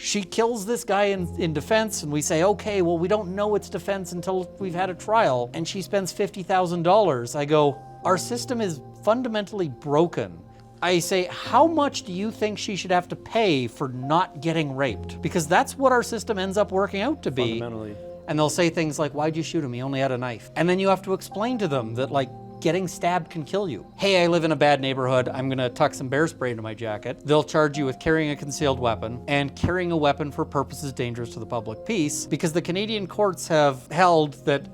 she kills this guy in defense, and we say, okay, well, we don't know it's defense until we've had a trial, and she spends $50,000. I go, our system is fundamentally broken. I say, how much do you think she should have to pay for not getting raped? Because that's what our system ends up working out to be. Fundamentally. And they'll say things like, why'd you shoot him? He only had a knife. And then you have to explain to them that, like, getting stabbed can kill you. Hey, I live in a bad neighborhood. I'm gonna tuck some bear spray into my jacket. They'll charge you with carrying a concealed weapon and carrying a weapon for purposes dangerous to the public peace, because the Canadian courts have held that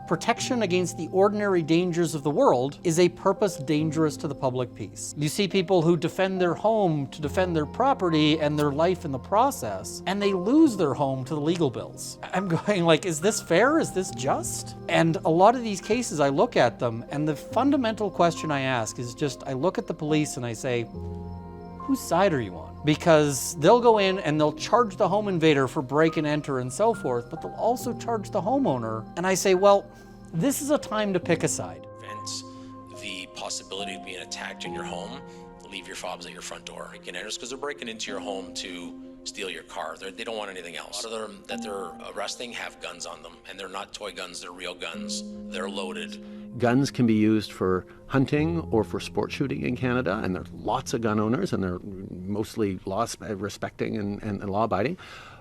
protection against the ordinary dangers of the world is a purpose dangerous to the public peace. You see people who defend their home to defend their property and their life in the process, and they lose their home to the legal bills. I'm going like, is this fair? Is this just? And a lot of these cases, I look at them, and the fundamental question I ask is just, I look at the police and I say, whose side are you on? Because they'll go in and they'll charge the home invader for break and enter and so forth, but they'll also charge the homeowner. And I say, well, this is a time to pick a side. Prevent the possibility of being attacked in your home. Leave your fobs at your front door. Breaking enters because they're breaking into your home to steal your car. They don't want anything else. A lot of them that they're arresting have guns on them, and they're not toy guns, they're real guns. They're loaded. Guns can be used for hunting or for sport shooting in Canada, and there are lots of gun owners, and they're mostly law-respecting and law-abiding.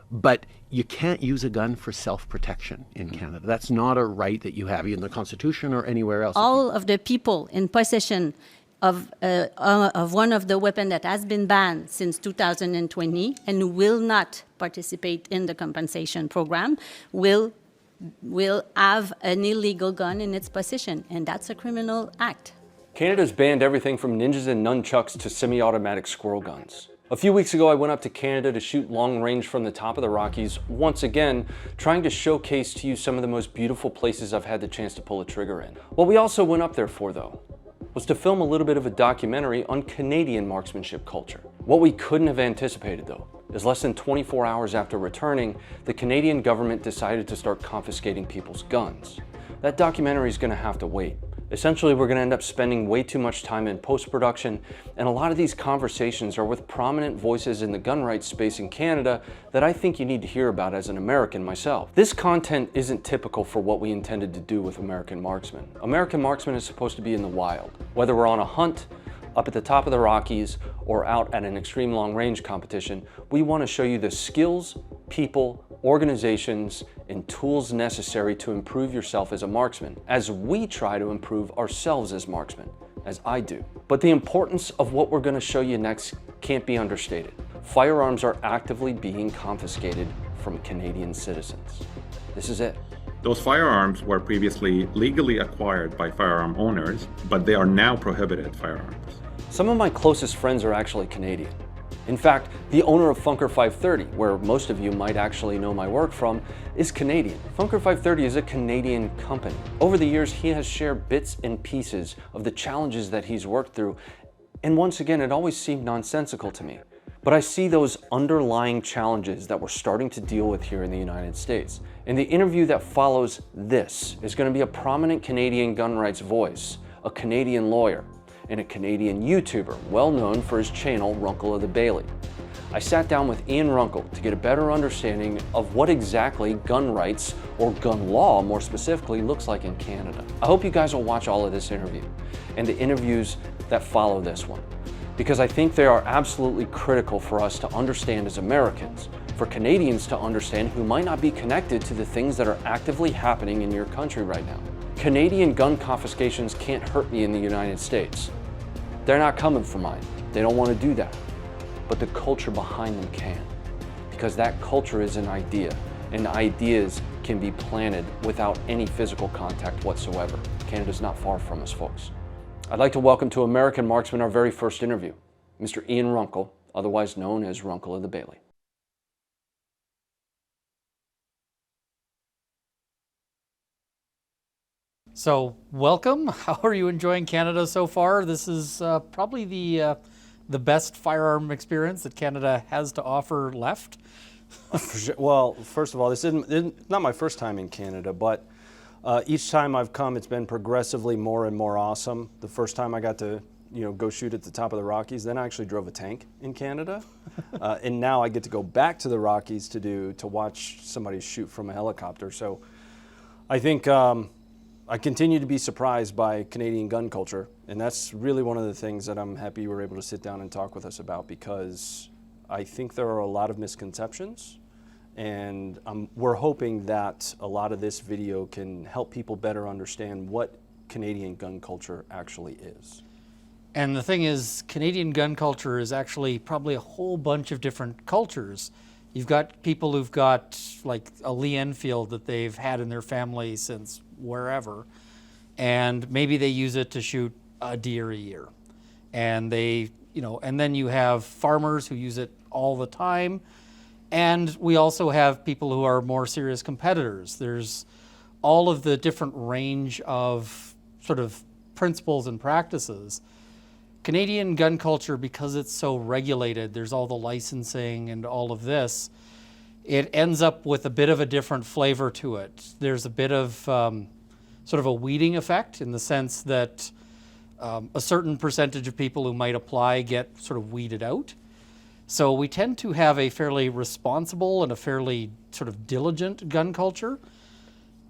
But you can't use a gun for self-protection in Canada. That's not a right that you have in the Constitution or anywhere else. All of the people in possession of one of the weapons that has been banned since 2020 and who will not participate in the compensation program will have an illegal gun in its possession, and that's a criminal act. Canada's banned everything from ninjas and nunchucks to semi-automatic squirrel guns. A few weeks ago, I went up to Canada to shoot long range from the top of the Rockies, once again, trying to showcase to you some of the most beautiful places I've had the chance to pull a trigger in. What we also went up there for, though, was to film a little bit of a documentary on Canadian marksmanship culture. What we couldn't have anticipated, though, is less than 24 hours after returning, the Canadian government decided to start confiscating people's guns. That documentary is going to have to wait. Essentially, we're going to end up spending way too much time in post-production, and a lot of these conversations are with prominent voices in the gun rights space in Canada that I think you need to hear about as an American myself. This content isn't typical for what we intended to do with American Marksman. American Marksman is supposed to be in the wild. Whether we're on a hunt, up at the top of the Rockies, or out at an extreme long range competition, we want to show you the skills, people, organizations, and tools necessary to improve yourself as a marksman, as we try to improve ourselves as marksmen, as I do. But the importance of what we're going to show you next can't be understated. Firearms are actively being confiscated from Canadian citizens. This is it. Those firearms were previously legally acquired by firearm owners, but they are now prohibited firearms. Some of my closest friends are actually Canadian. In fact, the owner of Funker 530, where most of you might actually know my work from, is Canadian. Funker 530 is a Canadian company. Over the years, he has shared bits and pieces of the challenges that he's worked through, and once again, it always seemed nonsensical to me. But I see those underlying challenges that we're starting to deal with here in the United States. And the interview that follows this is going to be a prominent Canadian gun rights voice, a Canadian lawyer, and a Canadian YouTuber, well known for his channel, Runkle of the Bailey. I sat down with Ian Runkle to get a better understanding of what exactly gun rights, or gun law more specifically, looks like in Canada. I hope you guys will watch all of this interview, and the interviews that follow this one, because I think they are absolutely critical for us to understand as Americans, for Canadians to understand who might not be connected to the things that are actively happening in your country right now. Canadian gun confiscations can't hurt me in the United States. They're not coming for mine. They don't want to do that. But the culture behind them can. Because that culture is an idea, and ideas can be planted without any physical contact whatsoever. Canada's not far from us, folks. I'd like to welcome to American Marksman our very first interview, Mr. Ian Runkle, otherwise known as Runkle of the Bailey. So, welcome. How are you enjoying Canada so far? This is probably the best firearm experience that Canada has to offer left. Well, first of all, this isn't not my first time in Canada, but each time I've come, it's been progressively more and more awesome. The first time I got to go shoot at the top of the Rockies. Then I actually drove a tank in Canada, and now I get to go back to the Rockies to watch somebody shoot from a helicopter. So I think I continue to be surprised by Canadian gun culture, and that's really one of the things that I'm happy you were able to sit down and talk with us about, because I think there are a lot of misconceptions, and we're hoping that a lot of this video can help people better understand what Canadian gun culture actually is. And the thing is, Canadian gun culture is actually probably a whole bunch of different cultures. You've got people who've got like a Lee Enfield that they've had in their family since wherever, and maybe they use it to shoot a deer a year. And and then you have farmers who use it all the time. And we also have people who are more serious competitors. There's all of the different range of sort of principles and practices. Canadian gun culture, because it's so regulated, there's all the licensing and all of this, it ends up with a bit of a different flavor to it. There's a bit of sort of a weeding effect, in the sense that a certain percentage of people who might apply get sort of weeded out. So we tend to have a fairly responsible and a fairly sort of diligent gun culture,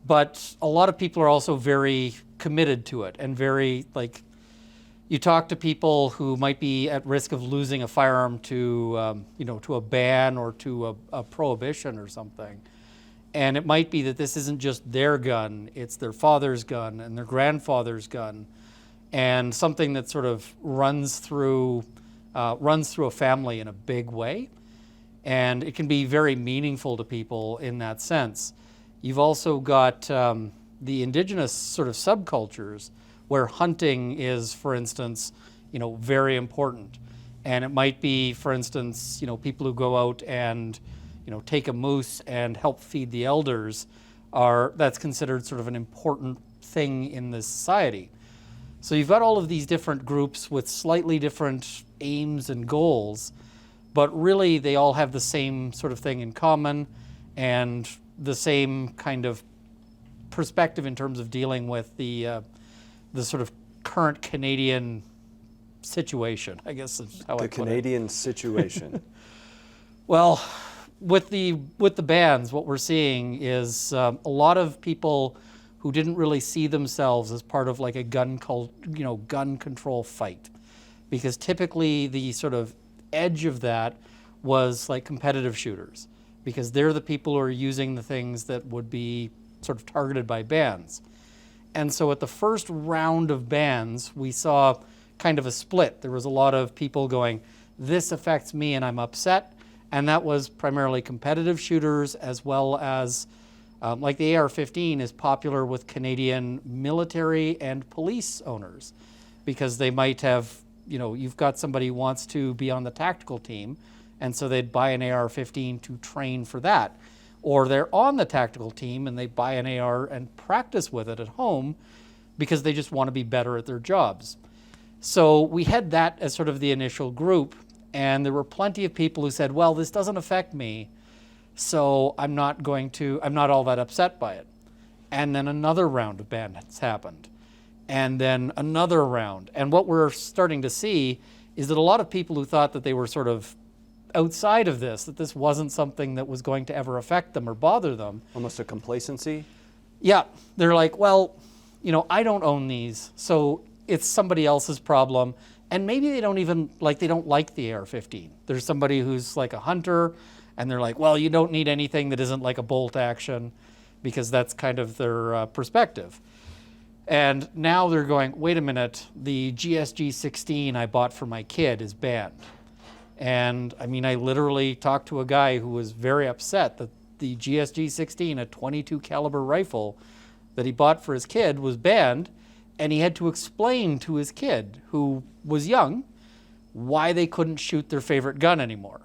but a lot of people are also very committed to it, and very, like, you talk to people who might be at risk of losing a firearm to to a ban or to a prohibition or something. And it might be that this isn't just their gun, it's their father's gun and their grandfather's gun, and something that sort of runs through a family in a big way. And it can be very meaningful to people in that sense. You've also got the indigenous sort of subcultures, where hunting is, for instance, very important. And it might be, for instance, people who go out and, take a moose and help feed the elders, that's considered sort of an important thing in this society. So you've got all of these different groups with slightly different aims and goals, but really they all have the same sort of thing in common, and the same kind of perspective in terms of dealing with the sort of current Canadian situation, I guess is how I put it. The Canadian situation. Well, with the bans, what we're seeing is a lot of people who didn't really see themselves as part of like a gun control fight, because typically the sort of edge of that was like competitive shooters, because they're the people who are using the things that would be sort of targeted by bans. And so at the first round of bans, we saw kind of a split. There was a lot of people going, this affects me and I'm upset. And that was primarily competitive shooters, as well as like the AR-15 is popular with Canadian military and police owners, because they might have, you've got somebody who wants to be on the tactical team, and so they'd buy an AR-15 to train for that. Or they're on the tactical team and they buy an AR and practice with it at home because they just want to be better at their jobs. So we had that as sort of the initial group, and there were plenty of people who said, well, this doesn't affect me, so I'm not all that upset by it. And then another round of bans happened, and then another round. And what we're starting to see is that a lot of people who thought that they were sort of outside of this, that this wasn't something that was going to ever affect them or bother them. Almost a complacency? Yeah, they're like, well, I don't own these, so it's somebody else's problem. And maybe they don't like the AR-15. There's somebody who's like a hunter, and they're like, well, you don't need anything that isn't like a bolt action, because that's kind of their perspective. And now they're going, wait a minute, the GSG-16 I bought for my kid is banned. And I mean, I literally talked to a guy who was very upset that the GSG-16, a .22 caliber rifle that he bought for his kid, was banned, and he had to explain to his kid, who was young, why they couldn't shoot their favorite gun anymore.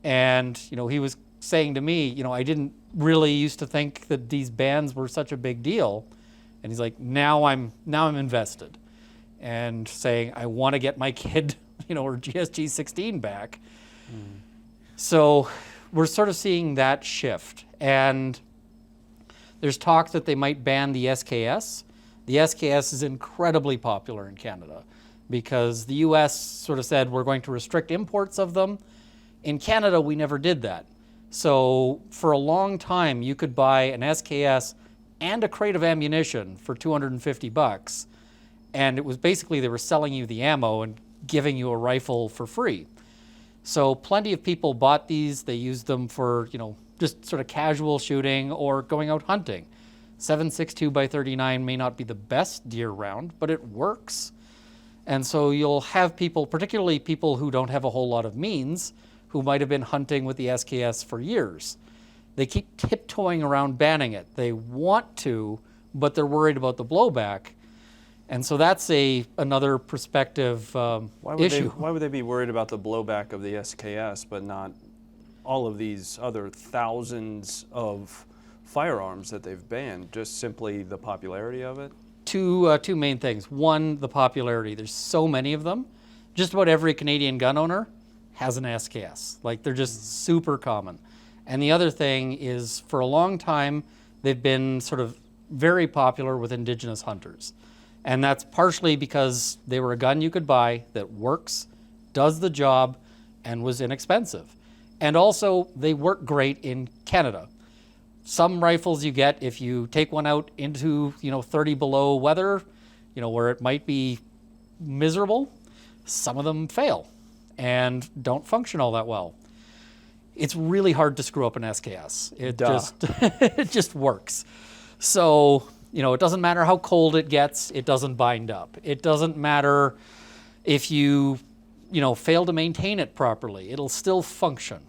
And he was saying to me, I didn't really used to think that these bans were such a big deal. And he's like, now I'm invested, and saying, I want to get my kid or GSG-16 back. So we're sort of seeing that shift. And there's talk that they might ban the SKS. The SKS is incredibly popular in Canada. because the US sort of said we're going to restrict imports of them. In Canada, we never did that. So for a long time, you could buy an SKS and a crate of ammunition for $250. And it was basically they were selling you the ammo and giving you a rifle for free. So plenty of people bought these. They used them for, just sort of casual shooting or going out hunting. 7.62 by 39 may not be the best deer round, but it works. And so you'll have people, particularly people who don't have a whole lot of means, who might have been hunting with the SKS for years. They keep tiptoeing around banning it. They want to, but they're worried about the blowback. And so that's another perspective issue. Why would they be worried about the blowback of the SKS, but not all of these other thousands of firearms that they've banned? Just simply the popularity of it? Two main things. One, the popularity. There's so many of them. Just about every Canadian gun owner has an SKS. Like, they're just super common. And the other thing is, for a long time, they've been sort of very popular with Indigenous hunters. And that's partially because they were a gun you could buy that works, does the job, and was inexpensive. And also, they work great in Canada. Some rifles you get, if you take one out into 30 below weather, where it might be miserable, some of them fail and don't function all that well. It's really hard to screw up an SKS. It just works. So, it doesn't matter how cold it gets, it doesn't bind up. It doesn't matter if you fail to maintain it properly, it'll still function.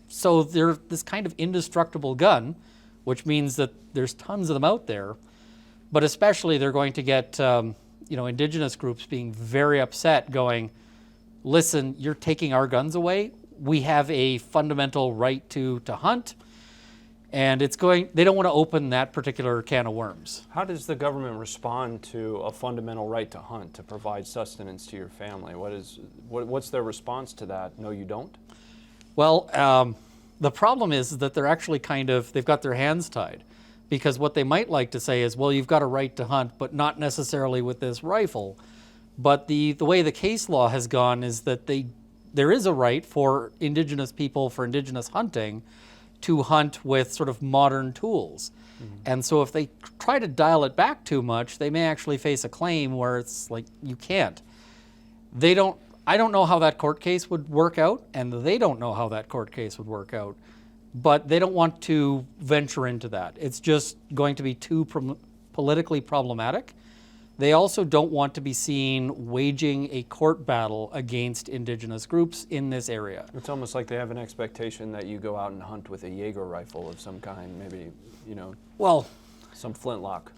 So they're this kind of indestructible gun, which means that there's tons of them out there, but especially they're going to get Indigenous groups being very upset, going, listen, you're taking our guns away. We have a fundamental right to hunt, and they don't want to open that particular can of worms. How does the government respond to a fundamental right to hunt, to provide sustenance to your family? What's their response to that? No, you don't? Well, the problem is that they're actually they've got their hands tied, because what they might like to say is, well, you've got a right to hunt, but not necessarily with this rifle. But the way the case law has gone is that there is a right for Indigenous people, for Indigenous hunting, to hunt with sort of modern tools. Mm-hmm. And so if they try to dial it back too much, they may actually face a claim where it's like, you can't. I don't know how that court case would work out, and they don't know how that court case would work out, but they don't want to venture into that. It's just going to be too politically problematic. They also don't want to be seen waging a court battle against Indigenous groups in this area. It's almost like they have an expectation that you go out and hunt with a Jaeger rifle of some kind, maybe, some flintlock.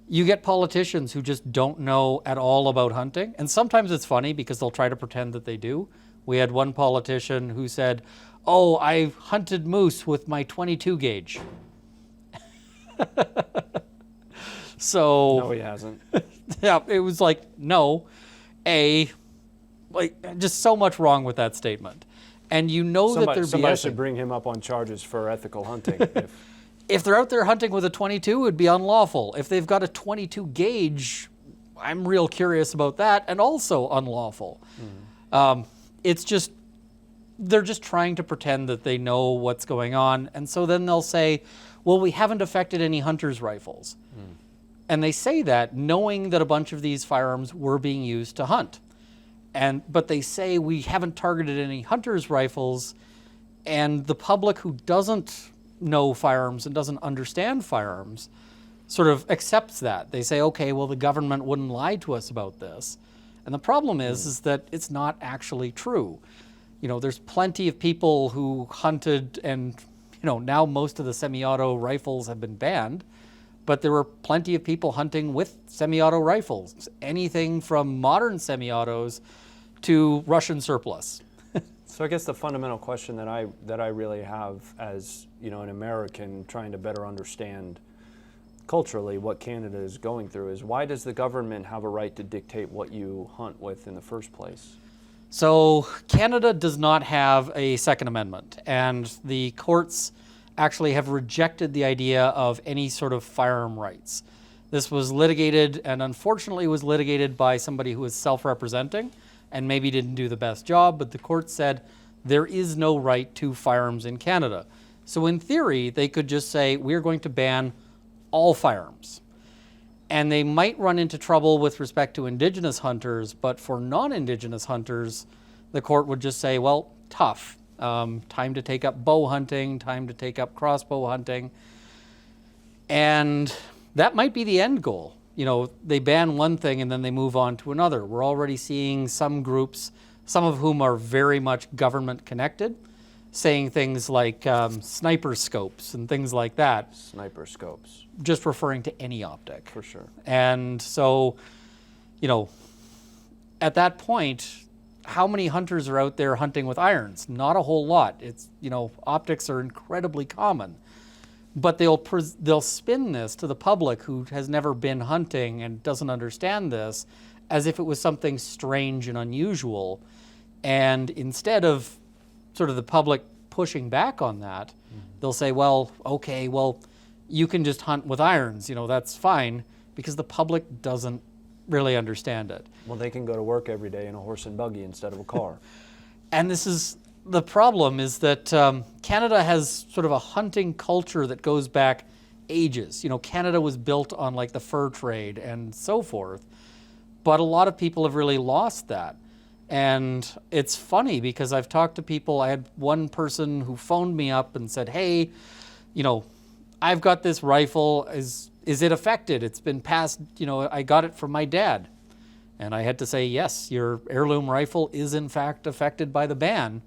You get politicians who just don't know at all about hunting, and sometimes it's funny because they'll try to pretend that they do. We had one politician who said, "Oh, I hunted moose with my 22 gauge." So no, he hasn't. Yeah, it was like, no, just so much wrong with that statement. And that they're somebody should bring him up on charges for ethical hunting. If they're out there hunting with a 22, it would be unlawful. If they've got a 22 gauge, I'm real curious about that, and also unlawful. Mm. They're just trying to pretend that they know what's going on, and so then they'll say, well, we haven't affected any hunters' rifles. Mm. And they say that knowing that a bunch of these firearms were being used to hunt. But they say we haven't targeted any hunters' rifles, and the public who doesn't know firearms and doesn't understand firearms sort of accepts that. They say, okay, well, the government wouldn't lie to us about this. And the problem is that it's not actually true. There's plenty of people who hunted, and now most of the semi-auto rifles have been banned, but there were plenty of people hunting with semi-auto rifles, anything from modern semi-autos to Russian surplus. So I guess the fundamental question that I really have as an American trying to better understand culturally what Canada is going through is, why does the government have a right to dictate what you hunt with in the first place? So Canada does not have a Second Amendment, and the courts actually have rejected the idea of any sort of firearm rights. This was litigated, and unfortunately was litigated by somebody who was self-representing and maybe didn't do the best job, but the court said there is no right to firearms in Canada. So in theory, they could just say, we're going to ban all firearms. And they might run into trouble with respect to Indigenous hunters, but for non-Indigenous hunters, the court would just say, well, tough. Time to take up bow hunting, time to take up crossbow hunting. And that might be the end goal. You know, they ban one thing and then they move on to another. We're already seeing some groups, some of whom are very much government connected, saying things like sniper scopes and things like that. Sniper scopes. Just referring to any optic. For sure. And so, you know, at that point, how many hunters are out there hunting with irons? Not a whole lot. It's, you know, optics are incredibly common. But they'll spin this to the public who has never been hunting and doesn't understand this as if it was something strange and unusual. And instead of sort of the public pushing back on that, they'll say, well, okay, well, you can just hunt with irons, you know, that's fine, because the public doesn't really understand it. Well, they can go to work every day in a horse and buggy instead of a car. And this is the problem, is that Canada has sort of a hunting culture that goes back ages. You know, Canada was built on like the fur trade and so forth, but a lot of people have really lost that. And it's funny because I've talked to people. I had one person who phoned me up and said, hey, you know, I've got this rifle. Is it affected? It's been passed, you know, I got it from my dad. And I had to say, yes, your heirloom rifle is in fact affected by the ban.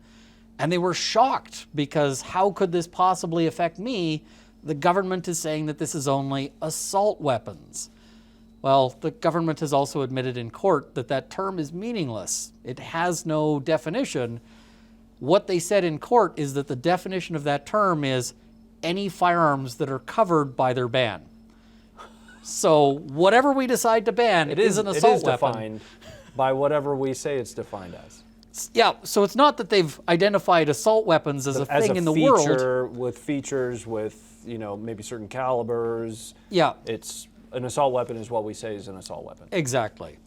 And they were shocked because how could this possibly affect me? The government is saying that this is only assault weapons. Well, the government has also admitted in court that that term is meaningless. It has no definition. What they said in court is that the definition of that term is any firearms that are covered by their ban. So whatever we decide to ban, it is an assault weapon. It is defined by whatever we say it's defined as. Yeah, so it's not that they've identified assault weapons as a thing in the world. With features, with, you know, maybe certain calibers. Yeah. It's an assault weapon is what we say is an assault weapon. Exactly.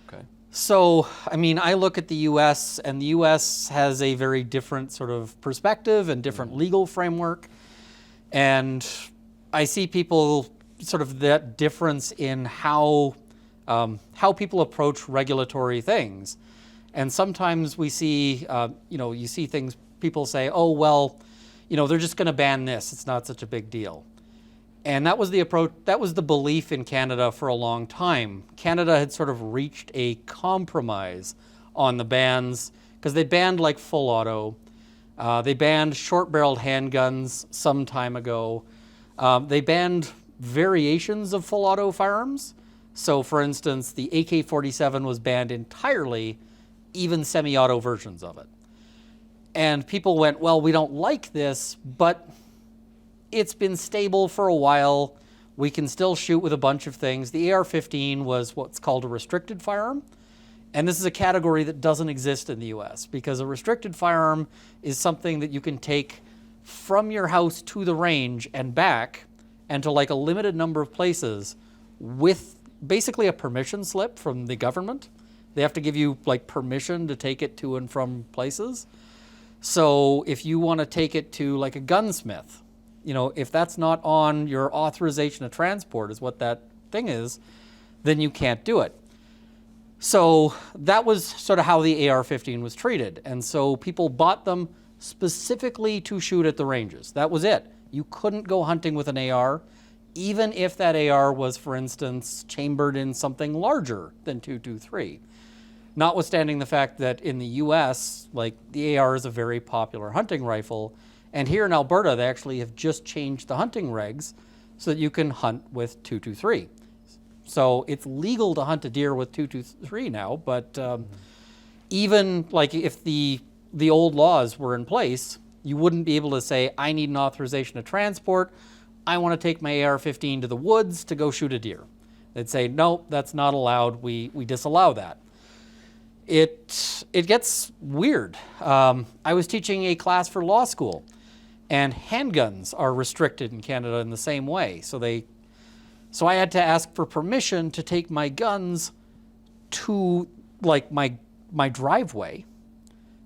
Okay. So, I mean, I look at the U.S., and the U.S. has a very different sort of perspective and different legal framework. And I see people sort of that difference in how people approach regulatory things. And sometimes we see, you know, you see things, people say, oh, well, you know, they're just going to ban this. It's not such a big deal. And that was the approach, that was the belief in Canada for a long time. Canada had sort of reached a compromise on the bans because they banned like full auto. They banned short-barreled handguns some time ago. They banned variations of full auto firearms. So for instance, the AK-47 was banned entirely, even semi-auto versions of it. And people went, well, we don't like this, but it's been stable for a while. We can still shoot with a bunch of things. The AR-15 was what's called a restricted firearm. And this is a category that doesn't exist in the US because a restricted firearm is something that you can take from your house to the range and back and to like a limited number of places with basically a permission slip from the government. They have to give you like permission to take it to and from places. So if you want to take it to like a gunsmith, you know, if that's not on your authorization to transport is what that thing is, then you can't do it. So that was sort of how the AR-15 was treated. And so people bought them specifically to shoot at the ranges. That was it. You couldn't go hunting with an AR, even if that AR was, for instance, chambered in something larger than .223. Notwithstanding the fact that in the US, like the AR is a very popular hunting rifle, and here in Alberta, they actually have just changed the hunting regs so that you can hunt with .223. So it's legal to hunt a deer with .223 now, but even like if the old laws were in place, you wouldn't be able to say, I need an authorization to transport. I want to take my AR-15 to the woods to go shoot a deer. They'd say, no, that's not allowed. We disallow that. It gets weird. I was teaching a class for law school, and handguns are restricted in Canada in the same way. So So I had to ask for permission to take my guns to like my driveway,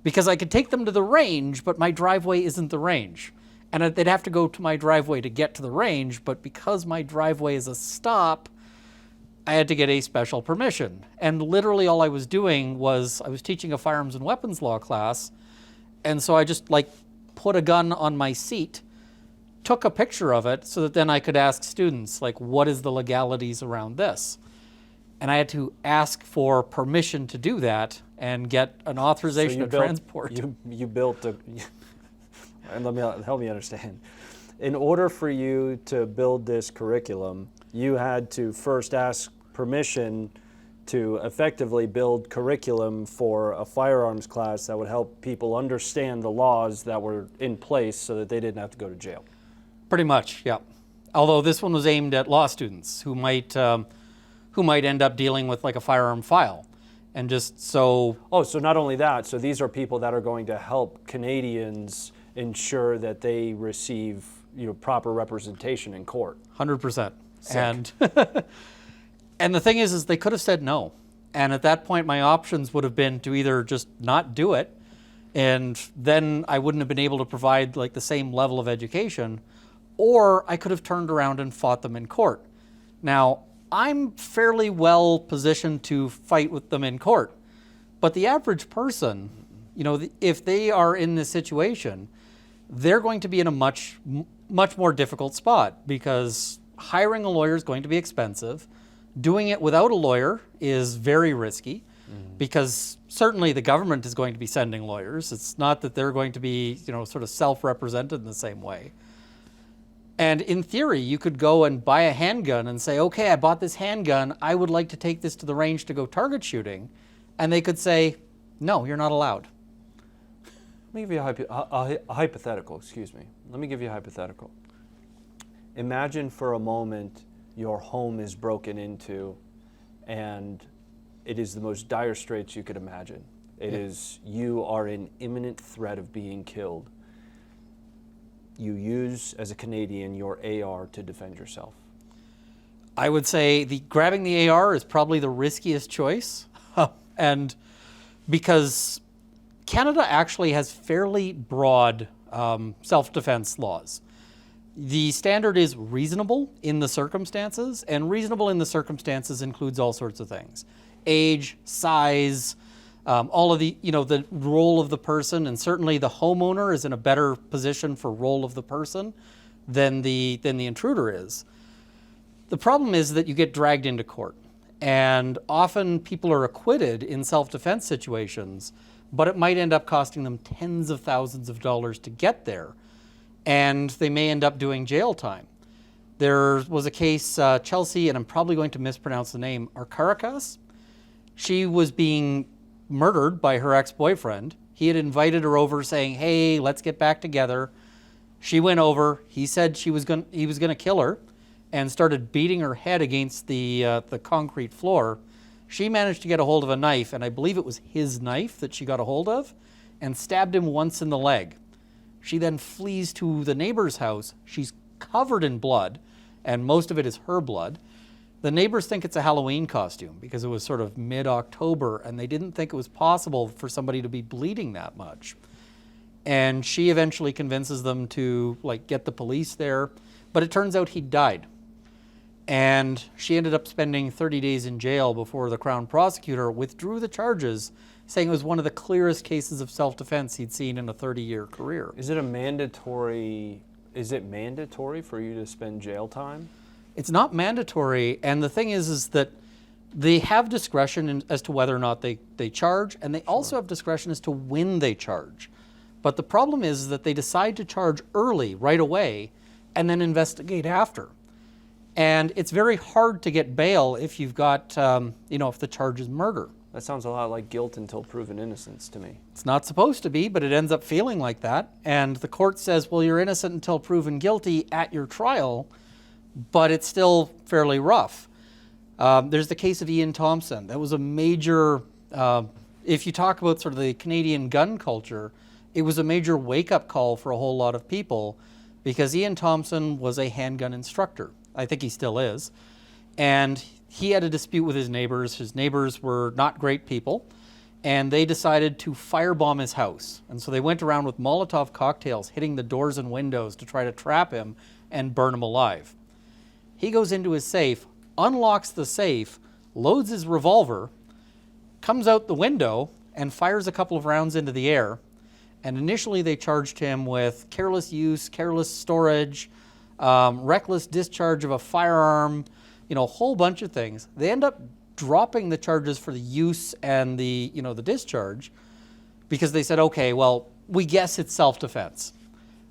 because I could take them to the range, but my driveway isn't the range. And they'd have to go to my driveway to get to the range, but because my driveway is a stop, I had to get a special permission. And literally all I was doing was I was teaching a firearms and weapons law class, and so I just like put a gun on my seat, took a picture of it so that then I could ask students, like, what is the legalities around this? And I had to ask for permission to do that and get an authorization to transport. You built a, and help me understand. In order for you to build this curriculum, you had to first ask permission to effectively build curriculum for a firearms class that would help people understand the laws that were in place so that they didn't have to go to jail. Pretty much, yeah. Although this one was aimed at law students who might end up dealing with like a firearm file. And just so... Oh, so not only that, so these are people that are going to help Canadians ensure that they receive, proper representation in court. 100%. And and the thing is they could have said no. And at that point, my options would have been to either just not do it, and then I wouldn't have been able to provide like the same level of education, or I could have turned around and fought them in court. Now, I'm fairly well positioned to fight with them in court, but the average person, if they are in this situation, they're going to be in a much more difficult spot, because hiring a lawyer is going to be expensive. Doing it without a lawyer is very risky, because certainly the government is going to be sending lawyers. It's not that they're going to be, sort of self-represented in the same way. And in theory, you could go and buy a handgun and say, okay, I bought this handgun. I would like to take this to the range to go target shooting. And they could say, no, you're not allowed. Let me give you a hypothetical, excuse me. Let me give you a hypothetical. Imagine for a moment your home is broken into and it is the most dire straits you could imagine. It is, you are in imminent threat of being killed. You use, as a Canadian, your AR to defend yourself. I would say grabbing the AR is probably the riskiest choice. And because Canada actually has fairly broad self-defense laws. The standard is reasonable in the circumstances, and reasonable in the circumstances includes all sorts of things. Age, size, all of the role of the person, and certainly the homeowner is in a better position for role of the person than the intruder is. The problem is that you get dragged into court, and often people are acquitted in self-defense situations, but it might end up costing them tens of thousands of dollars to get there, and they may end up doing jail time. There was a case, Chelsea, and I'm probably going to mispronounce the name, Arcarakas. She was being murdered by her ex-boyfriend. He had invited her over saying, hey, let's get back together. She went over. He said he was going to kill her, and started beating her head against the concrete floor. She managed to get a hold of a knife, and I believe it was his knife that she got a hold of, and stabbed him once in the leg. She then flees to the neighbor's house. She's covered in blood, and most of it is her blood. The neighbors think it's a Halloween costume because it was sort of mid-October, and they didn't think it was possible for somebody to be bleeding that much. And she eventually convinces them to get the police there, but it turns out he died. And she ended up spending 30 days in jail before the Crown prosecutor withdrew the charges, saying it was one of the clearest cases of self-defense he'd seen in a 30-year career. Is it mandatory for you to spend jail time? It's not mandatory, and the thing is that they have discretion as to whether or not they charge, and they also have discretion as to when they charge. But the problem is that they decide to charge early, right away, and then investigate after. And it's very hard to get bail if you've got, if the charge is murder. That sounds a lot like guilt until proven innocence to me. It's not supposed to be, but it ends up feeling like that. And the court says, well, you're innocent until proven guilty at your trial, but it's still fairly rough. There's the case of Ian Thompson. That was a major, if you talk about sort of the Canadian gun culture, it was a major wake-up call for a whole lot of people, because Ian Thompson was a handgun instructor. I think he still is. And he had a dispute with his neighbors. His neighbors were not great people, and they decided to firebomb his house. And so they went around with Molotov cocktails, hitting the doors and windows to try to trap him and burn him alive. He goes into his safe, unlocks the safe, loads his revolver, comes out the window, and fires a couple of rounds into the air. And initially they charged him with careless use, careless storage, reckless discharge of a firearm, a whole bunch of things. They end up dropping the charges for the use and the discharge because they said, okay, well, we guess it's self-defense.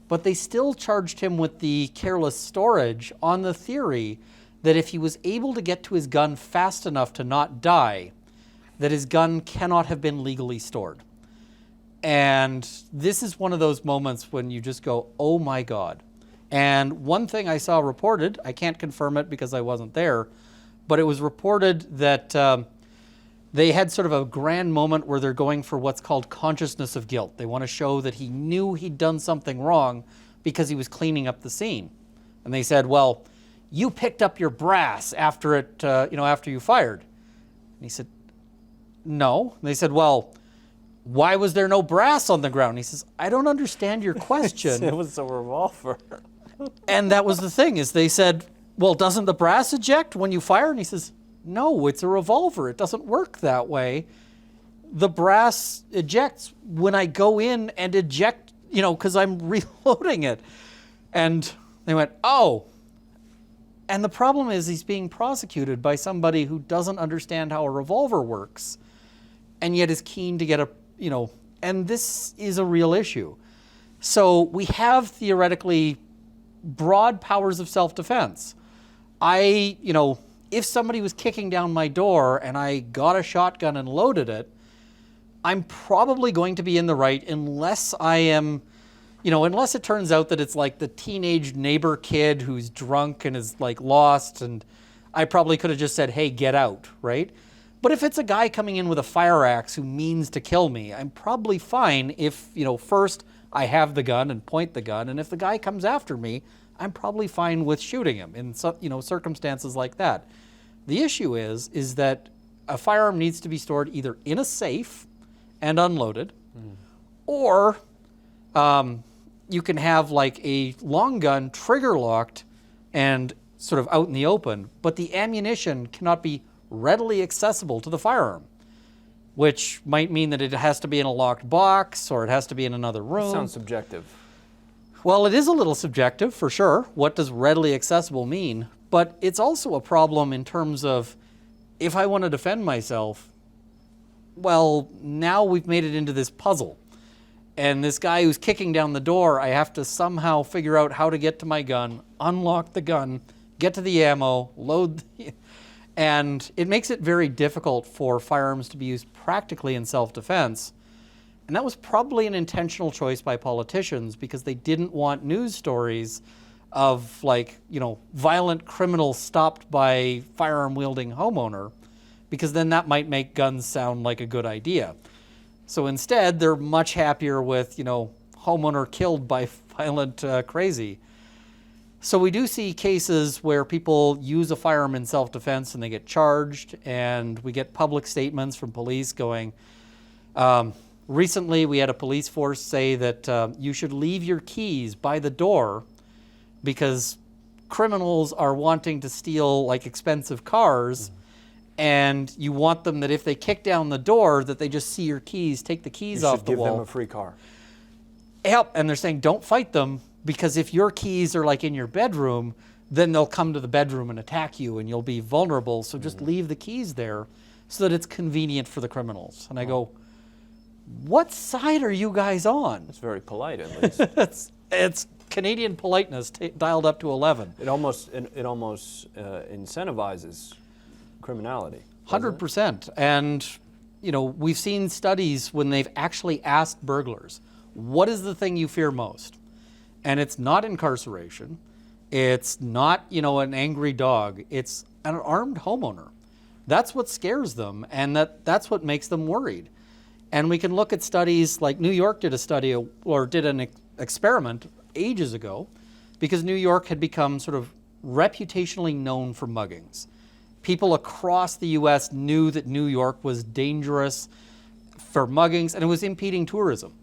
But they still charged him with the careless storage on the theory that if he was able to get to his gun fast enough to not die, that his gun cannot have been legally stored. And this is one of those moments when you just go, oh my God. And one thing I saw reported, I can't confirm it because I wasn't there, but it was reported that they had sort of a grand moment where they're going for what's called consciousness of guilt. They want to show that he knew he'd done something wrong because he was cleaning up the scene. And they said, well, you picked up your brass after it, after you fired. And he said, no. And they said, well, why was there no brass on the ground? And he says, I don't understand your question. It was a revolver. And that was the thing, is they said, well, doesn't the brass eject when you fire? And he says, no, it's a revolver. It doesn't work that way. The brass ejects when I go in and eject, because I'm reloading it. And they went, oh. And the problem is he's being prosecuted by somebody who doesn't understand how a revolver works and yet is keen to get and this is a real issue. So we have theoretically broad powers of self-defense. If somebody was kicking down my door and I got a shotgun and loaded it, I'm probably going to be in the right unless I am, unless it turns out that it's like the teenage neighbor kid who's drunk and is like lost, and I probably could have just said, hey, get out, right? But if it's a guy coming in with a fire axe who means to kill me, I'm probably fine if, first I have the gun and point the gun, and if the guy comes after me, I'm probably fine with shooting him in circumstances like that. The issue is that a firearm needs to be stored either in a safe and unloaded, or you can have like a long gun trigger locked and sort of out in the open, but the ammunition cannot be readily accessible to the firearm, which might mean that it has to be in a locked box or it has to be in another room. That sounds subjective. Well, it is a little subjective for sure. What does readily accessible mean? But it's also a problem in terms of if I want to defend myself, well, now we've made it into this puzzle. And this guy who's kicking down the door, I have to somehow figure out how to get to my gun, unlock the gun, get to the ammo, load and it makes it very difficult for firearms to be used practically in self-defense. And that was probably an intentional choice by politicians because they didn't want news stories of violent criminal stopped by firearm-wielding homeowner, because then that might make guns sound like a good idea. So instead, they're much happier with, homeowner killed by violent crazy. So we do see cases where people use a firearm in self-defense and they get charged, and we get public statements from police going, recently we had a police force say that you should leave your keys by the door because criminals are wanting to steal expensive cars, and you want them that if they kick down the door that they just see your keys, take the keys off the wall. You should give them a free car. Yep, and they're saying don't fight them, because if your keys are in your bedroom, then they'll come to the bedroom and attack you and you'll be vulnerable. So just leave the keys there so that it's convenient for the criminals. And I go, what side are you guys on? It's very polite, at least. It's Canadian politeness dialed up to 11. It almost incentivizes criminality. 100%. And, we've seen studies when they've actually asked burglars, what is the thing you fear most? And it's not incarceration. It's not, an angry dog. It's an armed homeowner. That's what scares them, and that's what makes them worried. And we can look at studies like New York did a study or did an experiment ages ago, because New York had become sort of reputationally known for muggings. People across the U.S. knew that New York was dangerous for muggings, and it was impeding tourism.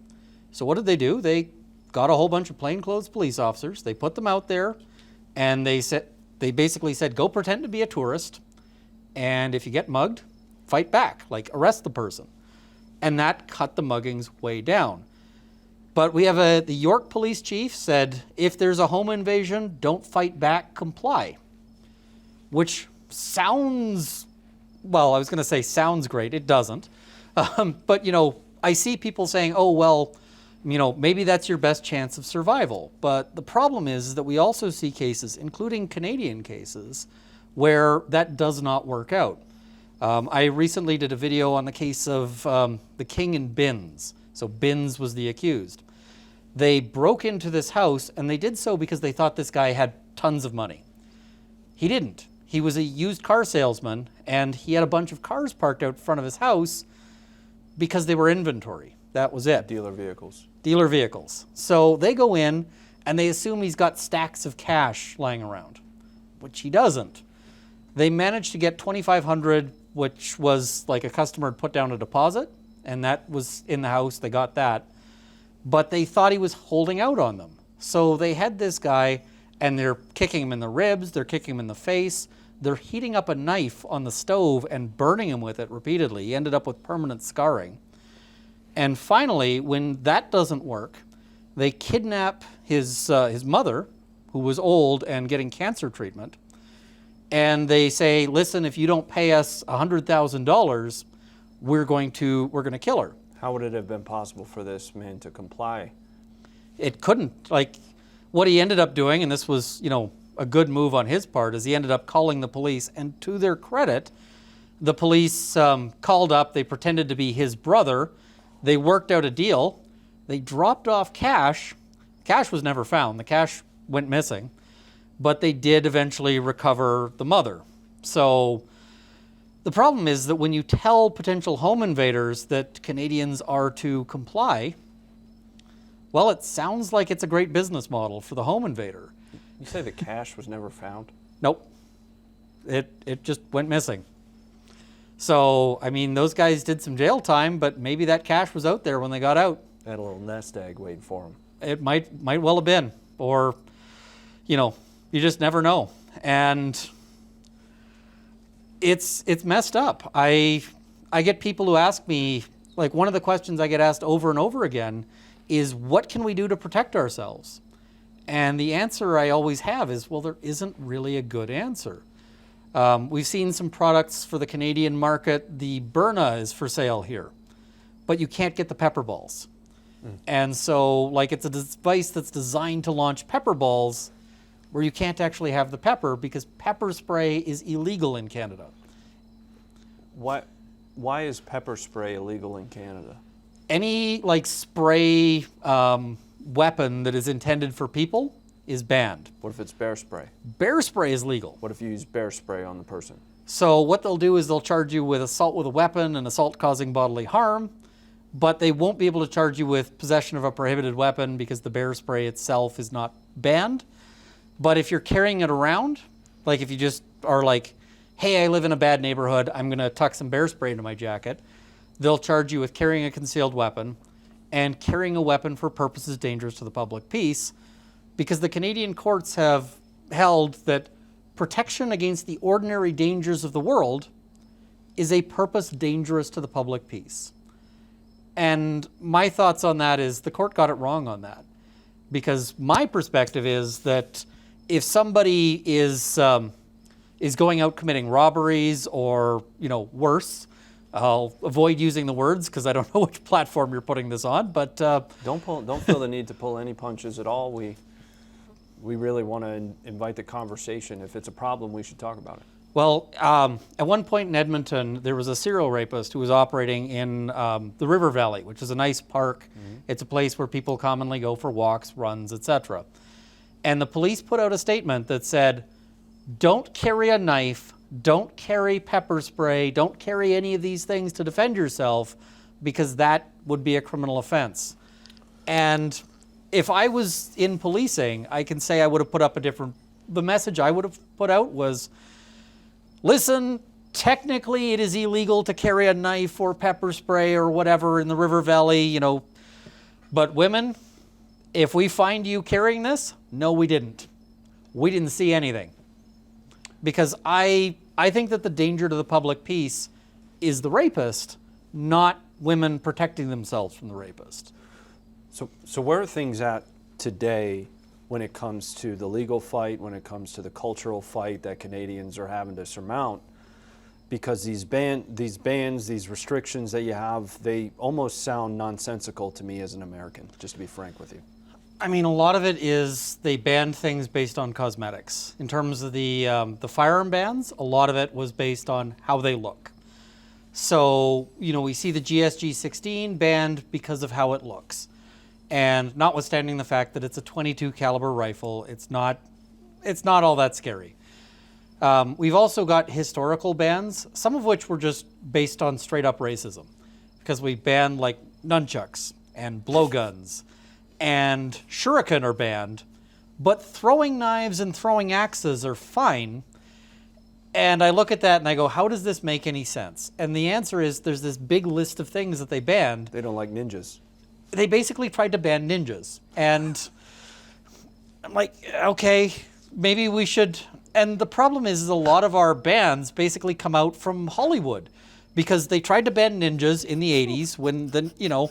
So what did they do? They got a whole bunch of plainclothes police officers. They put them out there, and they basically said, go pretend to be a tourist, and if you get mugged, fight back, like arrest the person. And that cut the muggings way down. But we have the York police chief said, if there's a home invasion, don't fight back, comply. Which sounds, well, I was going to say sounds great. It doesn't. But, you know, I see people saying, oh, well, you know, maybe that's your best chance of survival. But the problem is that we also see cases, including Canadian cases, where that does not work out. I recently did a video on the case of the King and Binns. So Binns was the accused. They broke into this house, and they did so because they thought this guy had tons of money. He didn't. He was a used car salesman, and he had a bunch of cars parked out front of his house because they were inventory. That was it. Dealer vehicles. Dealer vehicles. So they go in, and they assume he's got stacks of cash lying around, which he doesn't. They managed to get $2,500, which was like a customer had put down a deposit, and that was in the house. They got that. But they thought he was holding out on them. So they had this guy, and they're kicking him in the ribs, they're kicking him in the face, they're heating up a knife on the stove and burning him with it repeatedly. He ended up with permanent scarring. And finally, when that doesn't work, they kidnap his mother, who was old and getting cancer treatment, and they say, listen, if you don't pay us $100,000, we're going to kill her. How would it have been possible for this man to comply? It couldn't. Like, what he ended up doing, and this was, you know, a good move on his part, is he ended up calling the police, and to their credit, the police called up, they pretended to be his brother, they worked out a deal, they dropped off cash. Cash was never found. The cash went missing, but they did eventually recover the mother. So the problem is that when you tell potential home invaders that Canadians are to comply, well, it sounds like it's a great business model for the home invader. You say the cash was never found? Nope. It just went missing. So, I mean, those guys did some jail time, but maybe that cash was out there when they got out. They had a little nest egg waiting for them. It might well have been. Or, you know, you just never know. And it's messed up. I get people who ask me, like, one of the questions I get asked over and over again is, what can we do to protect ourselves? And the answer I always have is, well, there isn't really a good answer. We've seen some products for the Canadian market. The Byrna is for sale here, but you can't get the pepper balls. And so, like, it's a device that's designed to launch pepper balls where you can't actually have the pepper because pepper spray is illegal in Canada. Why is pepper spray illegal in Canada? Any, like, spray weapon that is intended for people is banned. What if it's bear spray? Bear spray is legal. What if you use bear spray on the person? So what they'll do is they'll charge you with assault with a weapon and assault causing bodily harm, but they won't be able to charge you with possession of a prohibited weapon because the bear spray itself is not banned. But if you're carrying it around, like if you just are like, hey, I live in a bad neighborhood, I'm going to tuck some bear spray into my jacket, they'll charge you with carrying a concealed weapon and carrying a weapon for purposes dangerous to the public peace, because the Canadian courts have held that protection against the ordinary dangers of the world is a purpose dangerous to the public peace. And my thoughts on that is the court got it wrong on that. Because my perspective is that if somebody is going out committing robberies or, you know, worse, I'll avoid using the words because I don't know which platform you're putting this on, but Don't feel the need to pull any punches at all. We really want to invite the conversation. If it's a problem, we should talk about it. Well, at one point in Edmonton, there was a serial rapist who was operating in the River Valley, which is a nice park. Mm-hmm. It's a place where people commonly go for walks, runs, etc. And the police put out a statement that said, don't carry a knife, don't carry pepper spray, don't carry any of these things to defend yourself, because that would be a criminal offense. And if I was in policing, I can say I would have put up the message I would have put out was, listen, technically it is illegal to carry a knife or pepper spray or whatever in the river valley, you know, but women, if we find you carrying this, no, we didn't. We didn't see anything. Because I think that the danger to the public peace is the rapist, not women protecting themselves from the rapist. So where are things at today when it comes to the legal fight, when it comes to the cultural fight that Canadians are having to surmount? Because these bans, these restrictions that you have, they almost sound nonsensical to me as an American, just to be frank with you. I mean, a lot of it is they banned things based on cosmetics. In terms of the firearm bans, a lot of it was based on how they look. So, you know, we see the GSG-16 banned because of how it looks. And notwithstanding the fact that it's a .22 caliber rifle, it's not all that scary. We've also got historical bans, some of which were just based on straight up racism, because we banned like nunchucks and blowguns, and shuriken are banned, but throwing knives and throwing axes are fine. And I look at that and I go, how does this make any sense? And the answer is there's this big list of things that they banned. They don't like ninjas. They basically tried to ban ninjas. And I'm like, okay, maybe we should. And the problem is a lot of our bans basically come out from Hollywood, because they tried to ban ninjas in the 80s when the, you know,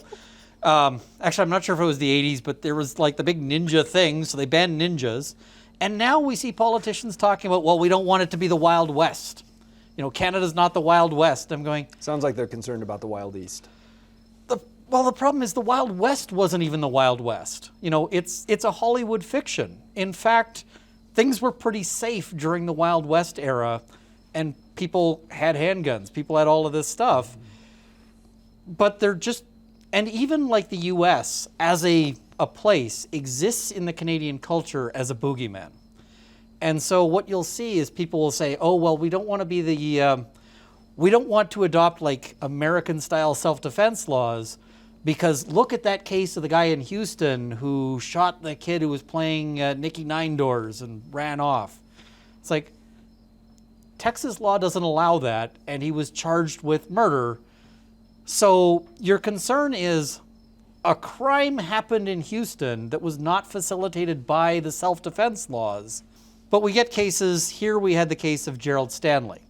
actually I'm not sure if it was the 80s, but there was like the big ninja thing, so they banned ninjas. And now we see politicians talking about, well, we don't want it to be the Wild West. You know, Canada's not the Wild West. I'm going, Sounds like they're concerned about the Wild East. well, the problem is the Wild West wasn't even the Wild West. You know, it's a Hollywood fiction. In fact, things were pretty safe during the Wild West era, and people had handguns. People had all of this stuff. But they're just, and even like the U.S. as a place exists in the Canadian culture as a boogeyman. And so what you'll see is people will say, oh, well, we don't want to be we don't want to adopt like American-style self-defense laws, because look at that case of the guy in Houston who shot the kid who was playing Nicky Nine Doors and ran off. It's like, Texas law doesn't allow that, and he was charged with murder. So your concern is a crime happened in Houston that was not facilitated by the self-defense laws. But we get cases, here we had the case of Gerald Stanley.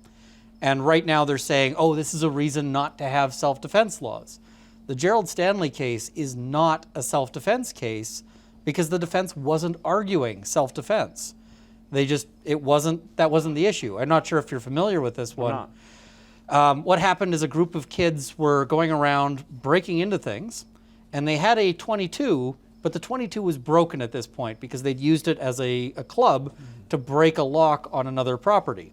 And right now they're saying, oh, this is a reason not to have self-defense laws. The Gerald Stanley case is not a self-defense case because the defense wasn't arguing self-defense. That wasn't the issue. I'm not sure if you're familiar with this one. What happened is a group of kids were going around breaking into things, and they had a .22, but the .22 was broken at this point because they'd used it as a club to break a lock on another property.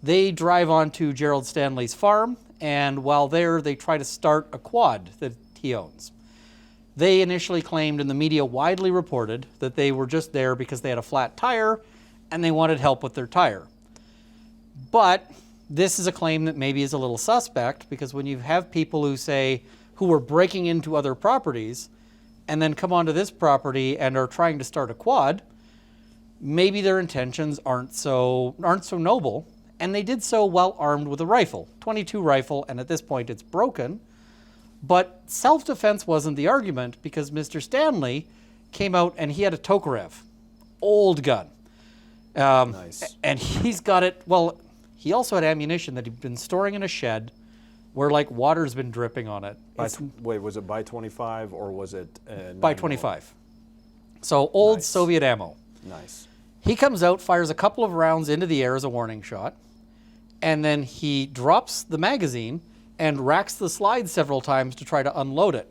They drive onto Gerald Stanley's farm, and while there, they try to start a quad that he owns. They initially claimed, and the media widely reported, that they were just there because they had a flat tire and they wanted help with their tire. But this is a claim that maybe is a little suspect, because when you have people who were breaking into other properties and then come onto this property and are trying to start a quad, maybe their intentions aren't so noble. And they did so while armed with a rifle, .22 rifle, and at this point it's broken. But self-defense wasn't the argument, because Mr. Stanley came out and he had a Tokarev, old gun. Nice. And he's got it, well, he also had ammunition that he'd been storing in a shed where like water's been dripping on it. Wait, was it by 25 or was it by 25. So old Nice. Soviet ammo. Nice. He comes out, fires a couple of rounds into the air as a warning shot, and then he drops the magazine and racks the slide several times to try to unload it.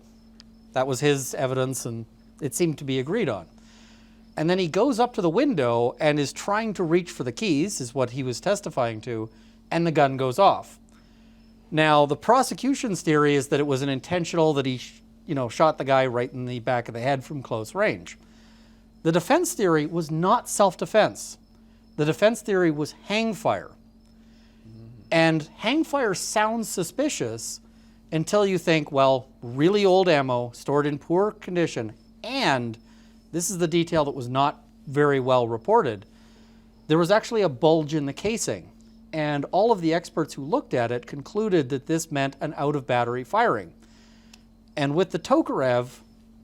That was his evidence, and it seemed to be agreed on. And then he goes up to the window and is trying to reach for the keys, is what he was testifying to, and the gun goes off. Now, the prosecution's theory is that it was an intentional, that he shot the guy right in the back of the head from close range. The defense theory was not self-defense. The defense theory was hang fire. And hang fire sounds suspicious until you think, well, really old ammo, stored in poor condition, and this is the detail that was not very well reported, there was actually a bulge in the casing. And all of the experts who looked at it concluded that this meant an out-of-battery firing. And with the Tokarev,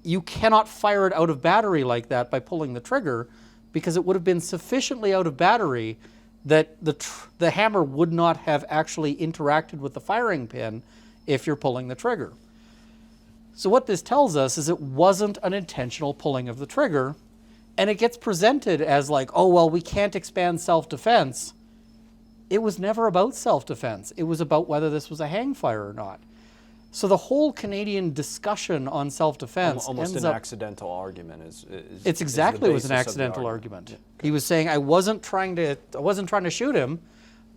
you cannot fire it out of battery like that by pulling the trigger, because it would have been sufficiently out of battery that the hammer would not have actually interacted with the firing pin if you're pulling the trigger. So what this tells us is it wasn't an intentional pulling of the trigger, and it gets presented as like, oh, well, we can't expand self-defense. It was never about self-defense. It was about whether this was a hang fire or not. So the whole Canadian discussion on self-defense almost ends an up, accidental argument it's exactly was an accidental argument. Yeah. He was saying, I wasn't trying to shoot him.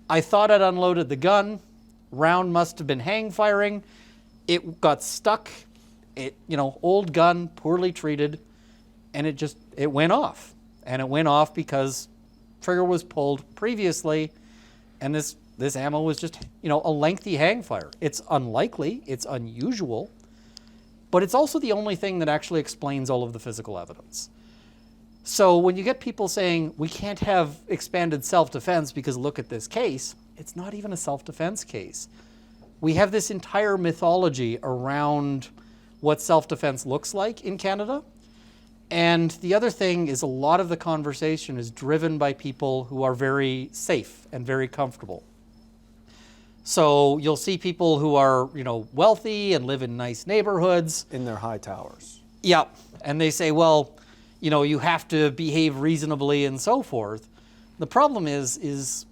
I thought I'd unloaded the gun. Round must have been hang firing. It got stuck. Old gun, poorly treated, and it went off. And it went off because trigger was pulled previously, and this ammo was just, a lengthy hang fire. It's unlikely, it's unusual, but it's also the only thing that actually explains all of the physical evidence. So when you get people saying, we can't have expanded self-defense because look at this case, it's not even a self-defense case. We have this entire mythology around what self-defense looks like in Canada. And the other thing is a lot of the conversation is driven by people who are very safe and very comfortable. So you'll see people who are, wealthy and live in nice neighborhoods. In their high towers. Yeah, and they say, well, you have to behave reasonably and so forth. The problem is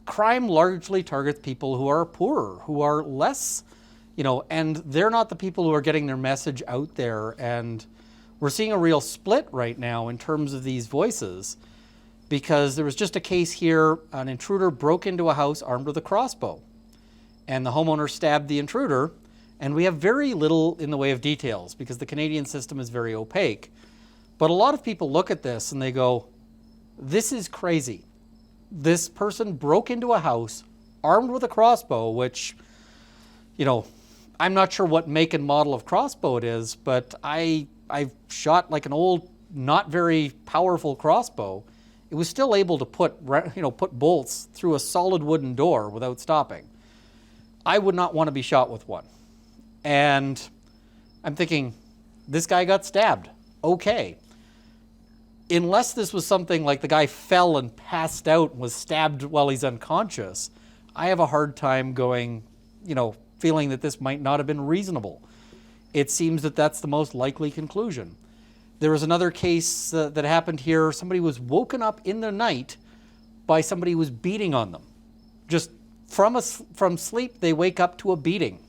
crime largely targets people who are poorer, who are less, and they're not the people who are getting their message out there. And we're seeing a real split right now in terms of these voices, because there was just a case here, an intruder broke into a house armed with a crossbow, and the homeowner stabbed the intruder, and we have very little in the way of details because the Canadian system is very opaque. But a lot of people look at this and they go, this is crazy. This person broke into a house armed with a crossbow, which, I'm not sure what make and model of crossbow it is, but I've shot like an old, not very powerful crossbow. It was still able to put bolts through a solid wooden door without stopping. I would not want to be shot with one. And I'm thinking, this guy got stabbed. Okay. Unless this was something like the guy fell and passed out and was stabbed while he's unconscious, I have a hard time going, feeling that this might not have been reasonable. It seems that that's the most likely conclusion. There was another case that happened here. Somebody was woken up in the night by somebody who was beating on them. Just from sleep, they wake up to a beating.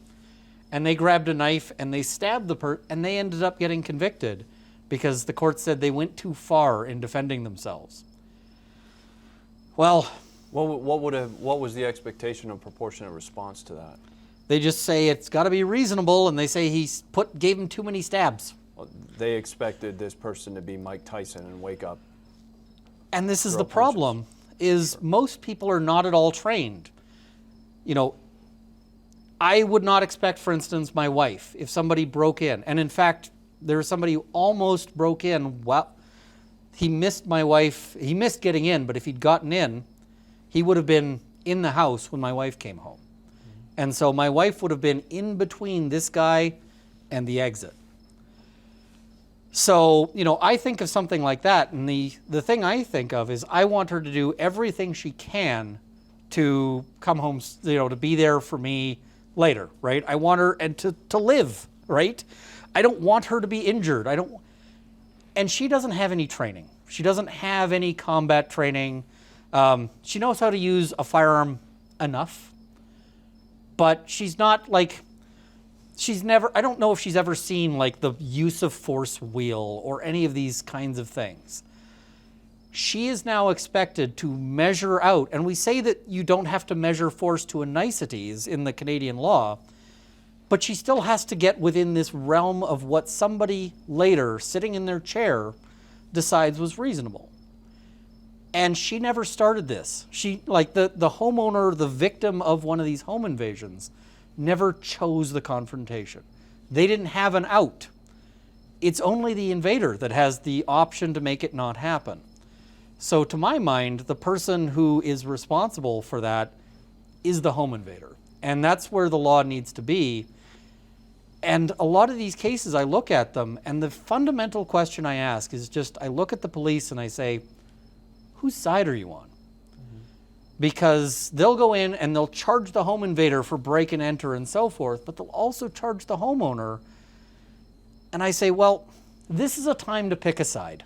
And they grabbed a knife and they stabbed the person, and they ended up getting convicted because the court said they went too far in defending themselves. Well, what was the expectation of proportionate response to that? They just say it's got to be reasonable, and they say gave him too many stabs. Well, they expected this person to be Mike Tyson and wake up. And this is the problem, is most people are not at all trained. I would not expect, for instance, my wife, if somebody broke in, and in fact, there was somebody who almost broke in. Well, he missed my wife. He missed getting in, but if he'd gotten in, he would have been in the house when my wife came home. And so my wife would have been in between this guy and the exit. So, I think of something like that, and the thing I think of is I want her to do everything she can to come home, to be there for me later, right? I want her to live, right? I don't want her to be injured. And she doesn't have any training. She doesn't have any combat training. She knows how to use a firearm enough, but she's not like, I don't know if she's ever seen like the use of force wheel or any of these kinds of things. She is now expected to measure out, and we say that you don't have to measure force to a niceties in the Canadian law, but she still has to get within this realm of what somebody later, sitting in their chair, decides was reasonable. And she never started this. She, like the homeowner, the victim of one of these home invasions, never chose the confrontation. They didn't have an out. It's only the invader that has the option to make it not happen. So to my mind, the person who is responsible for that is the home invader. And that's where the law needs to be. And a lot of these cases, I look at them, and the fundamental question I ask is just, I look at the police and I say, whose side are you on? Because they'll go in and they'll charge the home invader for break and enter and so forth, but they'll also charge the homeowner. And I say, well, this is a time to pick a side.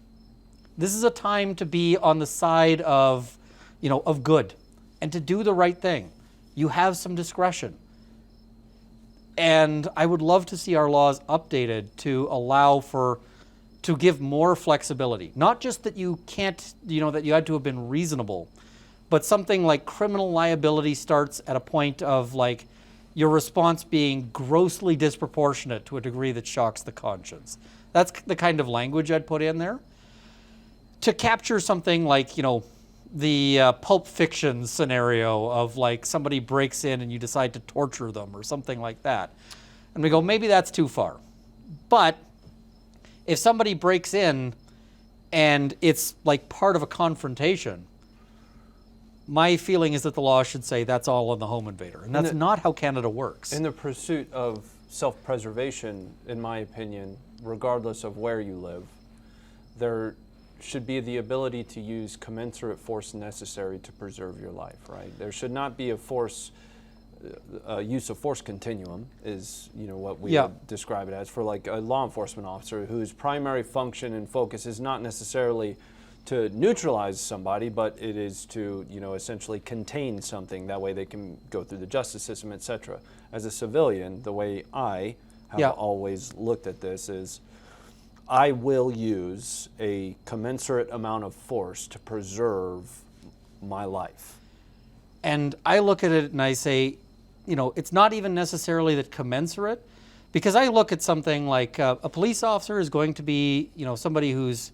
This is a time to be on the side of, of good and to do the right thing. You have some discretion. And I would love to see our laws updated to allow to give more flexibility. Not just that you can't, that you had to have been reasonable, but something like criminal liability starts at a point of like your response being grossly disproportionate to a degree that shocks the conscience. That's the kind of language I'd put in there. To capture something like, the Pulp Fiction scenario of like somebody breaks in and you decide to torture them or something like that. And we go, maybe that's too far. But if somebody breaks in and it's like part of a confrontation, my feeling is that the law should say that's all on the home invader. And that's not how Canada works. In the pursuit of self-preservation, in my opinion, regardless of where you live, there should be the ability to use commensurate force necessary to preserve your life, right? There should not be a use of force continuum is, what we would describe it as for like a law enforcement officer whose primary function and focus is not necessarily to neutralize somebody, but it is to, essentially contain something. That way they can go through the justice system, etc. As a civilian, the way I have always looked at this is I will use a commensurate amount of force to preserve my life. And I look at it and I say, it's not even necessarily that commensurate, because I look at something like a police officer is going to be, somebody who's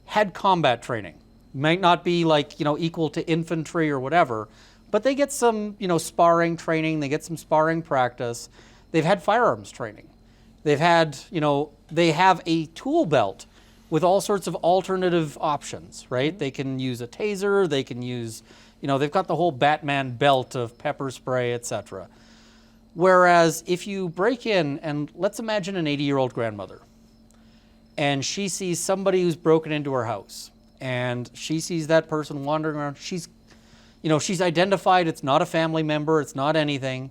had combat training. Might not be like, equal to infantry or whatever, but they get some, sparring training, they get some sparring practice. They've had firearms training. They've had, they have a tool belt with all sorts of alternative options, right? They can use a taser, they can use, they've got the whole Batman belt of pepper spray, etc. Whereas if you break in, and let's imagine an 80-year-old grandmother, and she sees somebody who's broken into her house, and she sees that person wandering around, she's identified, it's not a family member, it's not anything.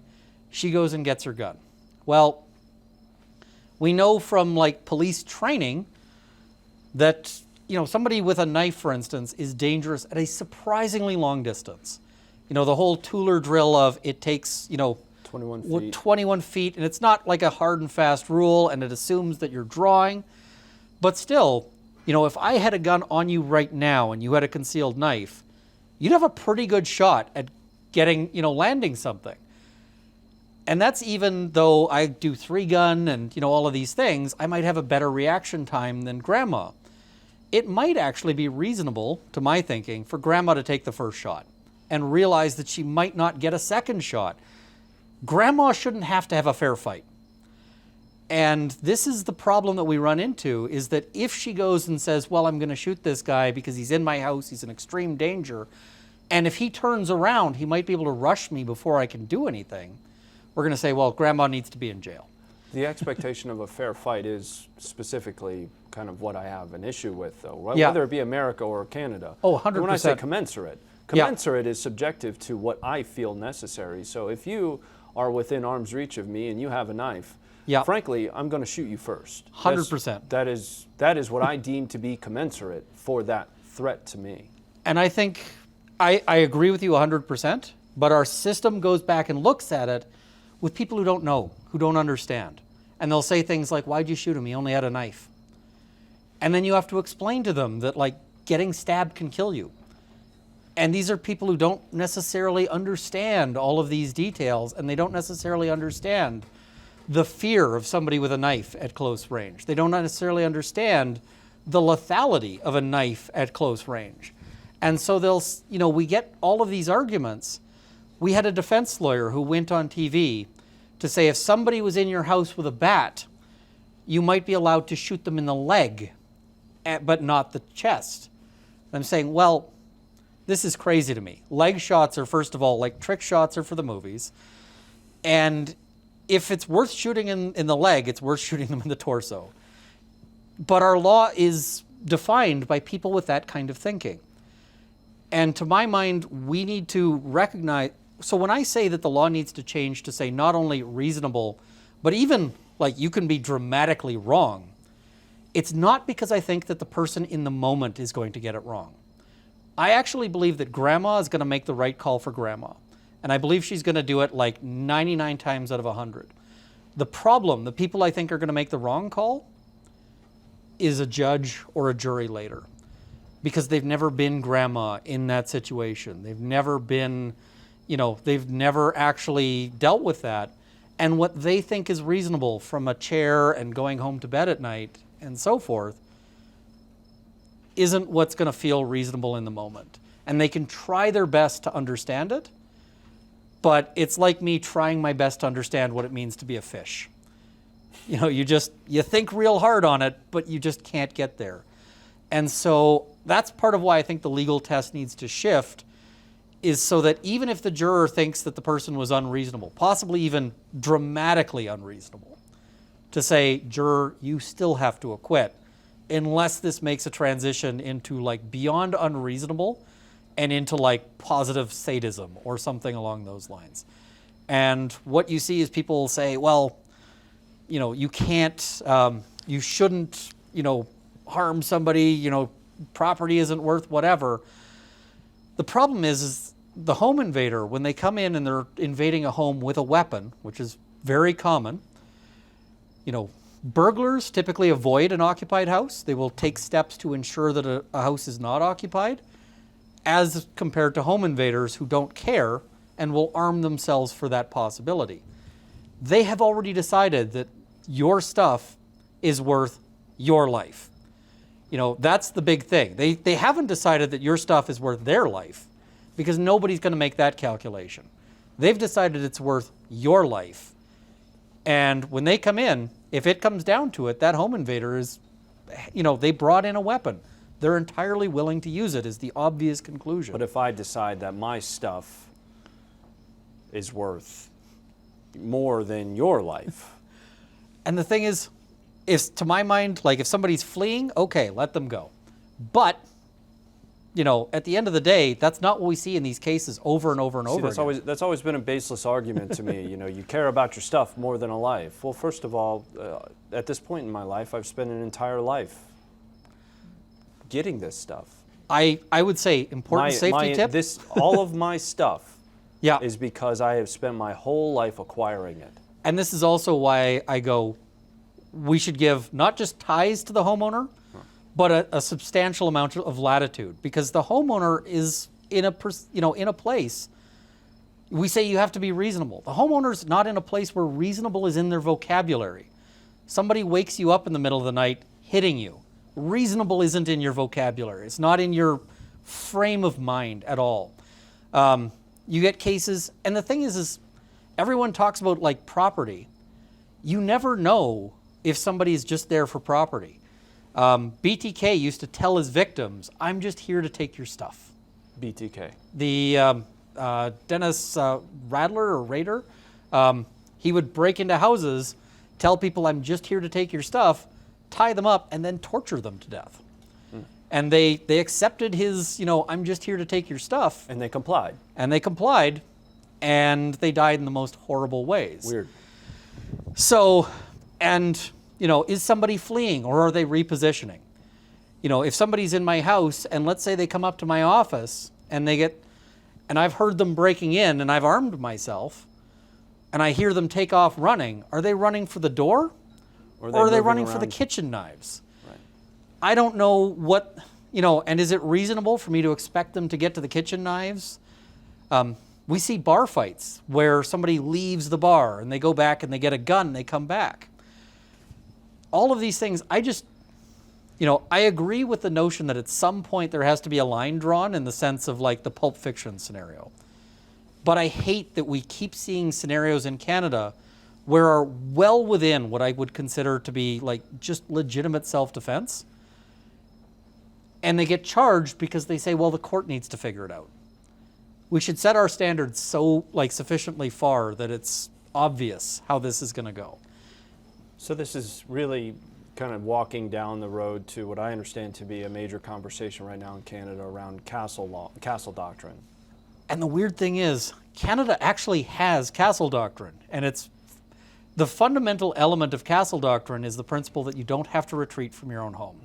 She goes and gets her gun. Well, we know from like police training that, somebody with a knife, for instance, is dangerous at a surprisingly long distance. The whole Tooler drill of it takes, 21 feet. 21 feet, and it's not like a hard and fast rule, and it assumes that you're drawing. But still, if I had a gun on you right now and you had a concealed knife, you'd have a pretty good shot at getting, landing something. And that's even though I do 3-gun and, all of these things, I might have a better reaction time than grandma. It might actually be reasonable, to my thinking, for grandma to take the first shot and realize that she might not get a second shot. Grandma shouldn't have to have a fair fight. And this is the problem that we run into, is that if she goes and says, well, I'm going to shoot this guy because he's in my house, he's in extreme danger, and if he turns around, he might be able to rush me before I can do anything, we're going to say, well, grandma needs to be in jail. The expectation of a fair fight is specifically kind of what I have an issue with, though, right? Yeah. Whether it be America or Canada. Oh, 100%. When I say commensurate is subjective to what I feel necessary. So if you are within arm's reach of me and you have a knife, frankly, I'm going to shoot you first. 100%. That is what I deem to be commensurate for that threat to me. And I think I agree with you 100%, but our system goes back and looks at it with people who don't know, who don't understand. And they'll say things like, why'd you shoot him? He only had a knife. And then you have to explain to them that like getting stabbed can kill you. And these are people who don't necessarily understand all of these details, and they don't necessarily understand the fear of somebody with a knife at close range. They don't necessarily understand the lethality of a knife at close range. And so we get all of these arguments. We had a defense lawyer who went on TV to say if somebody was in your house with a bat, you might be allowed to shoot them in the leg, but not the chest. I'm saying, well, this is crazy to me. Leg shots are, first of all, like trick shots are for the movies. And if it's worth shooting in the leg, it's worth shooting them in the torso. But our law is defined by people with that kind of thinking. And to my mind, we need to recognize, so when I say that the law needs to change to say not only reasonable, but even like you can be dramatically wrong, it's not because I think that the person in the moment is going to get it wrong. I actually believe that grandma is going to make the right call for grandma. And I believe she's going to do it like 99 times out of 100. The problem, the people I think are going to make the wrong call, is a judge or a jury later. Because they've never been grandma in that situation. They've never been, they've never actually dealt with that. And what they think is reasonable from a chair and going home to bed at night and so forth isn't what's going to feel reasonable in the moment. And they can try their best to understand it, but it's like me trying my best to understand what it means to be a fish. You think real hard on it, but you just can't get there. And so that's part of why I think the legal test needs to shift, is so that even if the juror thinks that the person was unreasonable, possibly even dramatically unreasonable, to say, juror, you still have to acquit, unless this makes a transition into like beyond unreasonable and into like positive sadism or something along those lines. And what you see is people say, well, you can't, you shouldn't, harm somebody, property isn't worth whatever. The problem is the home invader, when they come in and they're invading a home with a weapon, which is very common, burglars typically avoid an occupied house. They will take steps to ensure that a house is not occupied, as compared to home invaders who don't care and will arm themselves for that possibility. They have already decided that your stuff is worth your life. That's the big thing. They haven't decided that your stuff is worth their life, because nobody's going to make that calculation. They've decided it's worth your life. And when they come in, if it comes down to it, that home invader is, they brought in a weapon. They're entirely willing to use it, is the obvious conclusion. But if I decide that my stuff is worth more than your life. And the thing is to my mind, like if somebody's fleeing, okay, let them go. But, at the end of the day, that's not what we see in these cases over and over and over again. That's always been a baseless argument to me. You care about your stuff more than a life. Well, first of all, at this point in my life, I've spent an entire life getting this stuff. I would say important safety tip. All of my stuff yeah. is because I have spent my whole life acquiring it. And this is also why I go, we should give not just ties to the homeowner, but a substantial amount of latitude, because the homeowner is in a place. We say you have to be reasonable. The homeowner's not in a place where reasonable is in their vocabulary. Somebody wakes you up in the middle of the night hitting you. Reasonable isn't in your vocabulary. It's not in your frame of mind at all. You get cases, and the thing is everyone talks about like property. You never know if somebody is just there for property. BTK used to tell his victims, I'm just here to take your stuff. BTK. The Dennis Rader, he would break into houses, tell people, I'm just here to take your stuff, tie them up, and then torture them to death. And they accepted his, I'm just here to take your stuff. And they complied. And they died in the most horrible ways. Weird. So, is somebody fleeing or are they repositioning? If somebody's in my house and let's say they come up to my office and I've heard them breaking in and I've armed myself and I hear them take off running, are they running for the door or are they running for the kitchen knives? Right. I don't know what, and is it reasonable for me to expect them to get to the kitchen knives? We see bar fights where somebody leaves the bar and they go back and they get a gun and they come back. All of these things, I agree with the notion that at some point there has to be a line drawn in the sense of like the Pulp Fiction scenario. But I hate that we keep seeing scenarios in Canada where are well within what I would consider to be like just legitimate self-defense. and they get charged because they say, well, the court needs to figure it out. We should set our standards so sufficiently far that it's obvious how this is going to go. So this is really kind of walking down the road to what I understand to be a major conversation right now in Canada around castle doctrine. And the weird thing is, Canada actually has castle doctrine, and it's the fundamental element of castle doctrine is the principle that you don't have to retreat from your own home.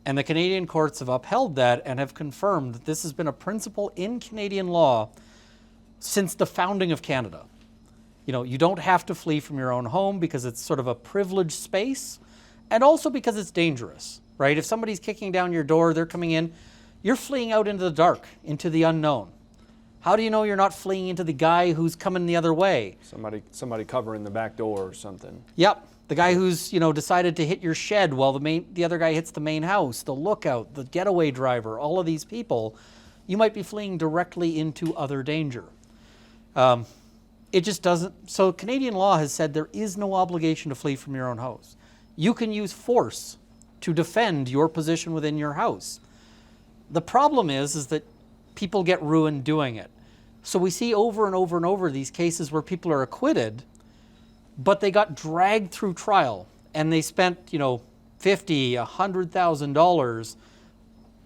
And the Canadian courts have upheld that and have confirmed that this has been a principle in Canadian law since the founding of Canada. You don't have to flee from your own home because it's sort of a privileged space, and also because it's dangerous, right? If somebody's kicking down your door, they're coming in, you're fleeing out into the dark, into the unknown. How do you know you're not fleeing into the guy who's coming the other way? Somebody covering the back door or something. Yep. The guy who's, decided to hit your shed while the other guy hits the main house, the lookout, the getaway driver, all of these people, you might be fleeing directly into other danger. It just doesn't. So Canadian law has said there is no obligation to flee from your own house. You can use force to defend your position within your house. The problem is that people get ruined doing it. So we see over and over and over these cases where people are acquitted, but they got dragged through trial and they spent, $50,000, $100,000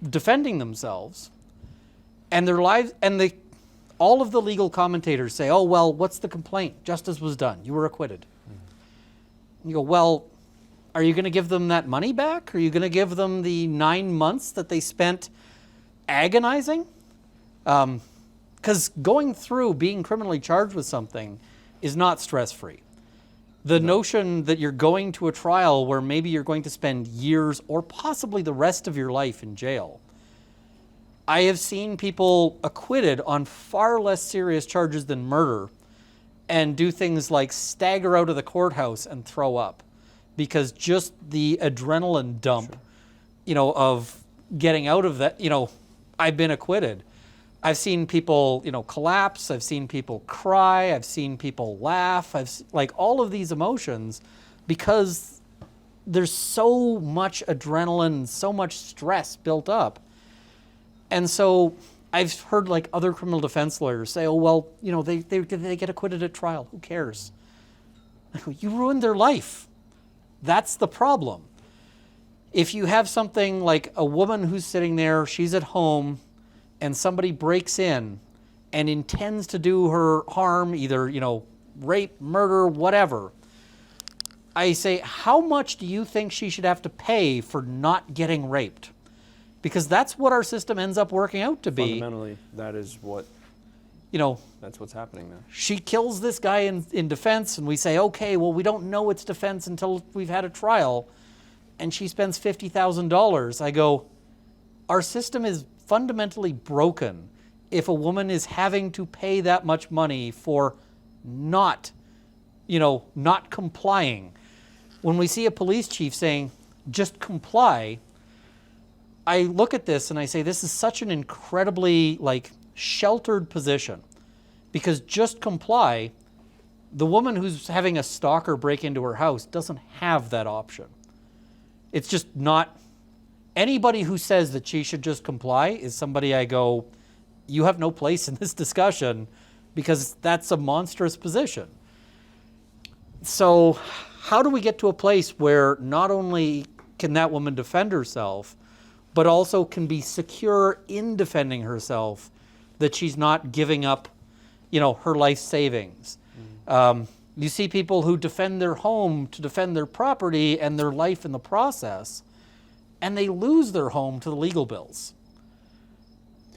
defending themselves, and their lives, and all of the legal commentators say, oh, well, what's the complaint? Justice was done. You were acquitted. And you go, well, are you going to give them that money back? Are you going to give them the 9 months that they spent agonizing? Because going through being criminally charged with something is not stress-free. The notion that you're going to a trial where maybe you're going to spend years or possibly the rest of your life in jail. I have seen people acquitted on far less serious charges than murder and do things like stagger out of the courthouse and throw up because just the adrenaline dump, of getting out of that, I've been acquitted. I've seen people, collapse. I've seen people cry. I've seen people laugh. All of these emotions because there's so much adrenaline, so much stress built up. And so I've heard other criminal defense lawyers say, oh, well, they get acquitted at trial. Who cares? I go, you ruined their life. That's the problem. If you have something like a woman who's sitting there, she's at home, and somebody breaks in and intends to do her harm, either, rape, murder, whatever, I say, how much do you think she should have to pay for not getting raped? Because that's what our system ends up working out to be. Fundamentally, that is what, that's what's happening there. She kills this guy in defense, and we say, okay, well, we don't know it's defense until we've had a trial, and she spends $50,000. I go, our system is fundamentally broken if a woman is having to pay that much money for not complying. When we see a police chief saying, just comply, I look at this and I say, this is such an incredibly sheltered position because just comply, the woman who's having a stalker break into her house doesn't have that option. It's just not. Anybody who says that she should just comply is somebody I go, you have no place in this discussion because that's a monstrous position. So how do we get to a place where not only can that woman defend herself, but also can be secure in defending herself, that she's not giving up, her life savings? You see people who defend their home to defend their property and their life in the process, and they lose their home to the legal bills.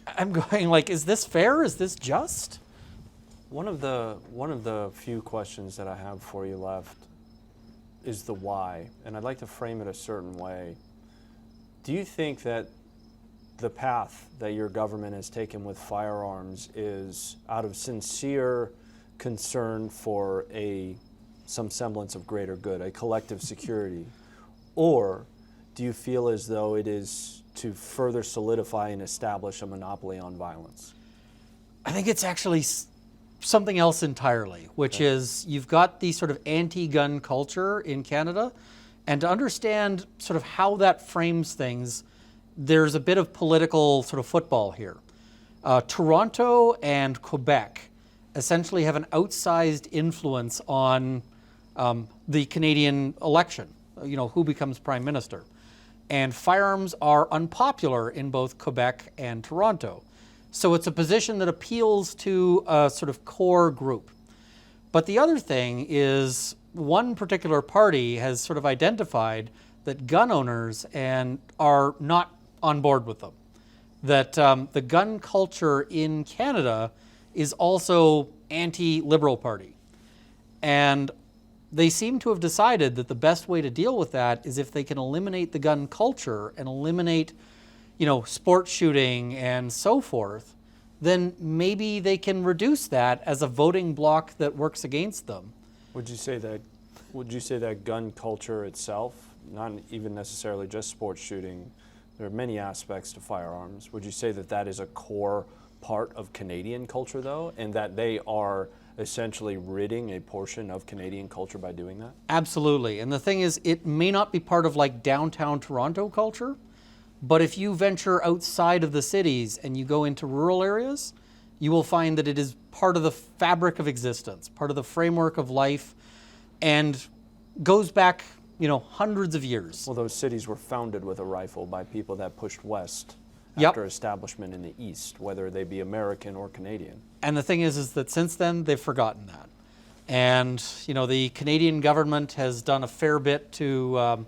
I'm going is this fair? Is this just? One of the few questions that I have for you left is the why, and I'd like to frame it a certain way. Do you think that the path that your government has taken with firearms is out of sincere concern for some semblance of greater good, a collective security, or do you feel as though it is to further solidify and establish a monopoly on violence? I think it's actually something else entirely, which is you've got the sort of anti-gun culture in Canada, and to understand sort of how that frames things, there's a bit of political sort of football here. Toronto and Quebec essentially have an outsized influence on the Canadian election, who becomes prime minister. And firearms are unpopular in both Quebec and Toronto. So it's a position that appeals to a sort of core group. But the other thing is one particular party has sort of identified that gun owners are not on board with them. That the gun culture in Canada is also anti-Liberal Party. And they seem to have decided that the best way to deal with that is if they can eliminate the gun culture and eliminate, sports shooting and so forth, then maybe they can reduce that as a voting bloc that works against them. Would you say that gun culture itself, not even necessarily just sports shooting, there are many aspects to firearms. Would you say that that is a core part of Canadian culture, though, and that they are essentially ridding a portion of Canadian culture by doing that? Absolutely. And the thing is, it may not be part of like downtown Toronto culture, but if you venture outside of the cities and you go into rural areas, you will find that it is part of the fabric of existence, part of the framework of life, and goes back, hundreds of years. Well, those cities were founded with a rifle by people that pushed west Yep. after establishment in the east, whether they be American or Canadian. And the thing is that since then, they've forgotten that. And, the Canadian government has done a fair bit to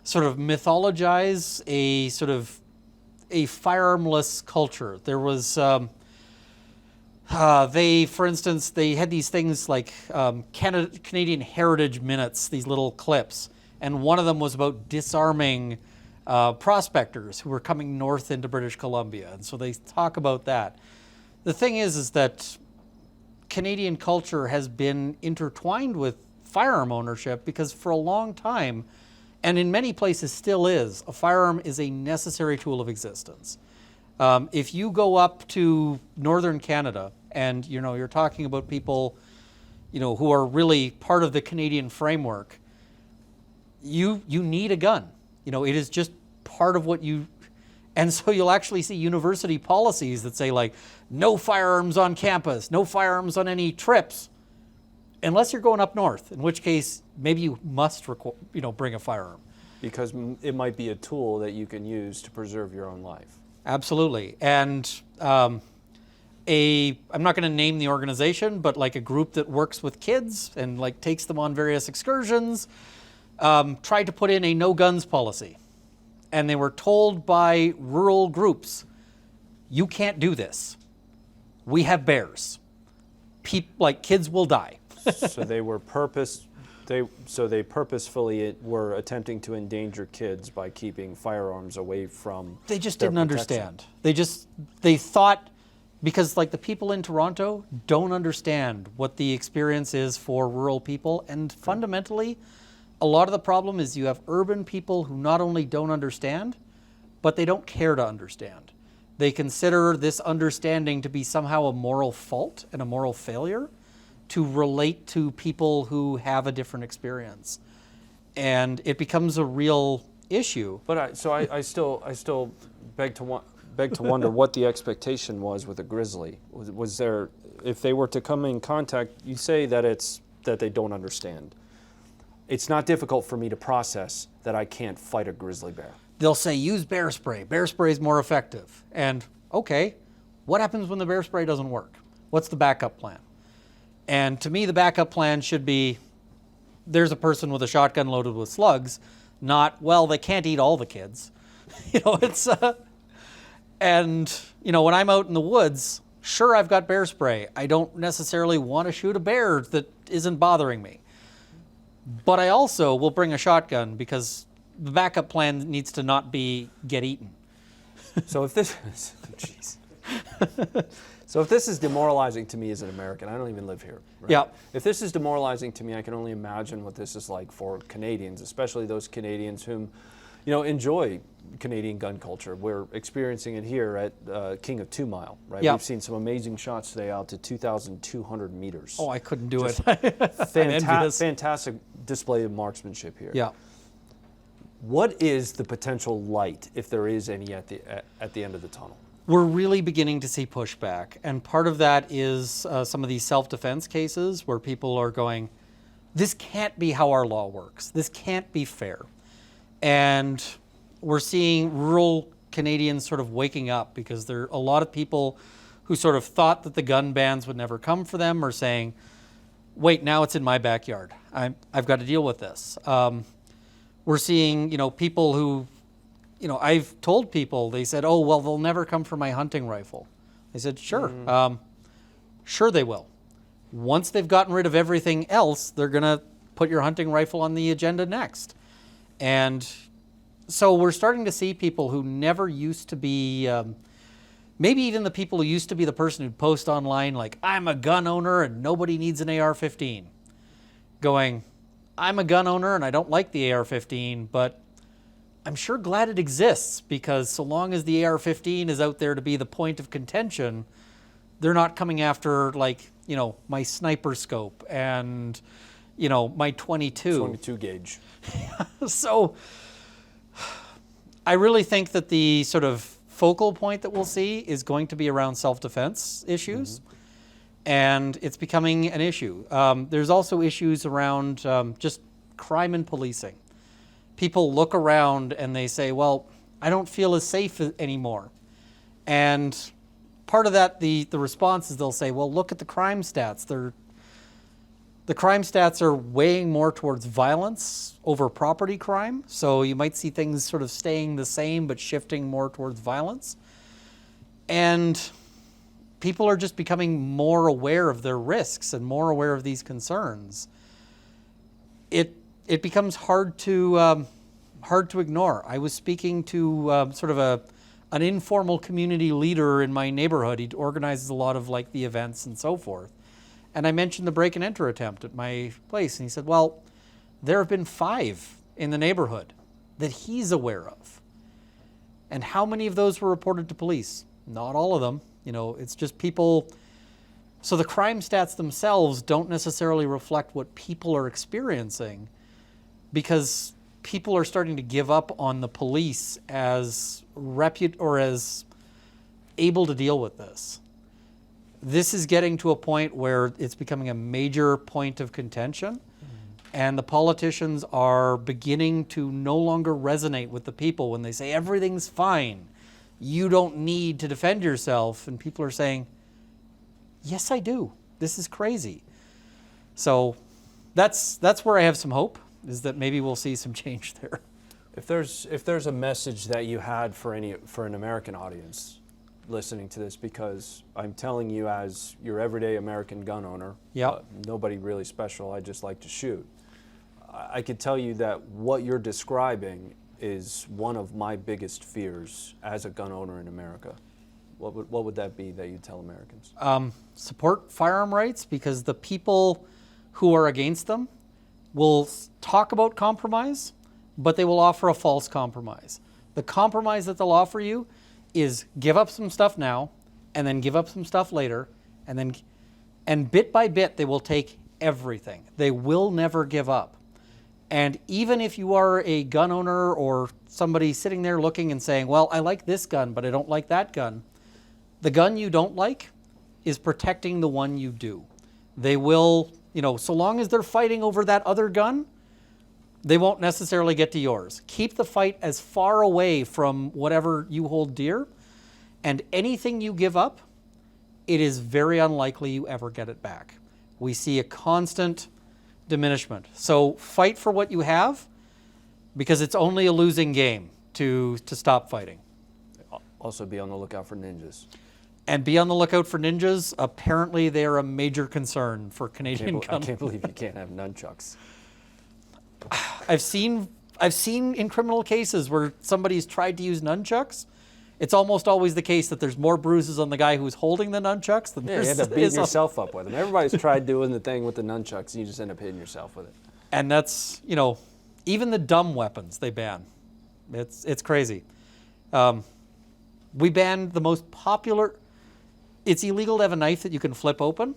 sort of mythologize a firearmless culture. There was, for instance, they had these things like Canadian Heritage Minutes, these little clips. And one of them was about disarming prospectors who were coming north into British Columbia. And so they talk about that. The thing is that Canadian culture has been intertwined with firearm ownership because for a long time, and in many places still is, a firearm is a necessary tool of existence. If you go up to northern Canada and you're talking about people who are really part of the Canadian framework, you need a gun. It is just part of what you, and so you'll actually see university policies that say like, no firearms on campus, no firearms on any trips, unless you're going up north, in which case maybe you must bring a firearm. Because it might be a tool that you can use to preserve your own life. Absolutely. And I'm not going to name the organization, but like a group that works with kids and like takes them on various excursions, tried to put in a no guns policy. And they were told by rural groups, you can't do this. We have bears. Kids will die. So they purposefully were attempting to endanger kids by keeping firearms away from. They just their didn't protection. understand. They thought, because like the people in Toronto don't understand what the experience is for rural people, and fundamentally, a lot of the problem is you have urban people who not only don't understand, but they don't care to understand. They consider this understanding to be somehow a moral fault and a moral failure to relate to people who have a different experience. And it becomes a real issue. But I still beg to wonder what the expectation was with a grizzly. Was there, if they were to come in contact, you say that they don't understand. It's not difficult for me to process that I can't fight a grizzly bear. They'll say, use bear spray. Bear spray is more effective. And okay, what happens when the bear spray doesn't work? What's the backup plan? And to me, the backup plan should be, there's a person with a shotgun loaded with slugs, not, well, they can't eat all the kids. And when I'm out in the woods, sure, I've got bear spray. I don't necessarily want to shoot a bear that isn't bothering me. But I also will bring a shotgun because the backup plan needs to not be get eaten. So if this, jeez. So if this is demoralizing to me as an American, I don't even live here. Right? Yeah. If this is demoralizing to me, I can only imagine what this is like for Canadians, especially those Canadians whom, enjoy Canadian gun culture. We're experiencing it here at King of 2 Mile, right? Yeah. We've seen some amazing shots today out to 2,200 meters. Oh, I couldn't do it. Fantastic display of marksmanship here. Yeah. What is the potential light, if there is any, at the end of the tunnel? We're really beginning to see pushback. And part of that is some of these self-defense cases where people are going, this can't be how our law works. This can't be fair. And we're seeing rural Canadians sort of waking up because there are a lot of people who sort of thought that the gun bans would never come for them are saying, wait, now it's in my backyard. I've got to deal with this. We're seeing, people who, I've told people, they said, oh, well, they'll never come for my hunting rifle. I said, sure. Sure they will. Once they've gotten rid of everything else, they're going to put your hunting rifle on the agenda next. And so we're starting to see people who never used to be, maybe even the people who used to be the person who'd post online like, I'm a gun owner and nobody needs an AR-15, going, I'm a gun owner and I don't like the AR-15, but I'm sure glad it exists because so long as the AR-15 is out there to be the point of contention, they're not coming after my sniper scope and, my 22. 22 gauge. So I really think that the sort of focal point that we'll see is going to be around self-defense issues. Mm-hmm. And it's becoming an issue. There's also issues around just crime and policing. People look around and they say, well, I don't feel as safe anymore. And part of that, the response is they'll say, well, look at the crime stats. The crime stats are weighing more towards violence over property crime. So you might see things sort of staying the same but shifting more towards violence. And people are just becoming more aware of their risks and more aware of these concerns. It becomes hard to ignore. I was speaking to sort of an informal community leader in my neighborhood. He organizes a lot of the events and so forth. And I mentioned the break and enter attempt at my place. And he said, well, there have been 5 in the neighborhood that he's aware of. And how many of those were reported to police? Not all of them. It's just people. So the crime stats themselves don't necessarily reflect what people are experiencing because people are starting to give up on the police as as able to deal with this. This is getting to a point where it's becoming a major point of contention, and the politicians are beginning to no longer resonate with the people when they say everything's fine. You don't need to defend yourself. And people are saying, yes, I do. This is crazy. So that's where I have some hope, is that maybe we'll see some change there. If there's a message that you had for an American audience listening to this, because I'm telling you as your everyday American gun owner, nobody really special, I just like to shoot. I could tell you that what you're describing is one of my biggest fears as a gun owner in America. What would that be that you tell Americans? Support firearm rights, because the people who are against them will talk about compromise, but they will offer a false compromise. The compromise that they'll offer you is give up some stuff now, and then give up some stuff later, and bit by bit they will take everything. They will never give up. And even if you are a gun owner or somebody sitting there looking and saying, well, I like this gun, but I don't like that gun, the gun you don't like is protecting the one you do. They will, so long as they're fighting over that other gun, they won't necessarily get to yours. Keep the fight as far away from whatever you hold dear, and anything you give up, it is very unlikely you ever get it back. We see a constant diminishment. So fight for what you have, because it's only a losing game to stop fighting. Also be on the lookout for ninjas. And be on the lookout for ninjas. Apparently they are a major concern for Canadian gun. I can't believe you can't have nunchucks. I've seen in criminal cases where somebody's tried to use nunchucks. It's almost always the case that there's more bruises on the guy who's holding the nunchucks than you end up beating yourself up with them. Everybody's tried doing the thing with the nunchucks, and you just end up hitting yourself with it. And that's, even the dumb weapons they ban. It's crazy. We banned the most popular. It's illegal to have a knife that you can flip open,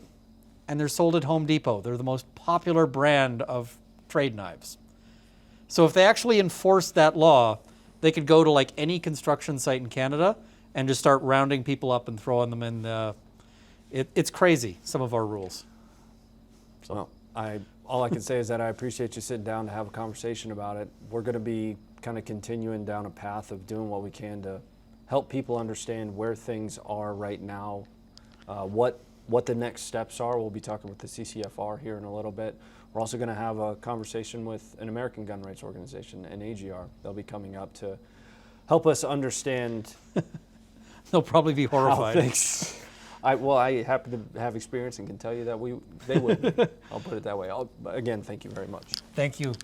and they're sold at Home Depot. They're the most popular brand of trade knives. So if they actually enforced that law, they could go to like any construction site in Canada and just start rounding people up and throwing them in. It's crazy, some of our rules. Well, all I can say is that I appreciate you sitting down to have a conversation about it. We're going to be kind of continuing down a path of doing what we can to help people understand where things are right now, what the next steps are. We'll be talking with the CCFR here in a little bit. We're also going to have a conversation with an American gun rights organization, an AGR. They'll be coming up to help us understand. They'll probably be horrified. How things. I happen to have experience and can tell you that they would. I'll put it that way. Again, thank you very much. Thank you.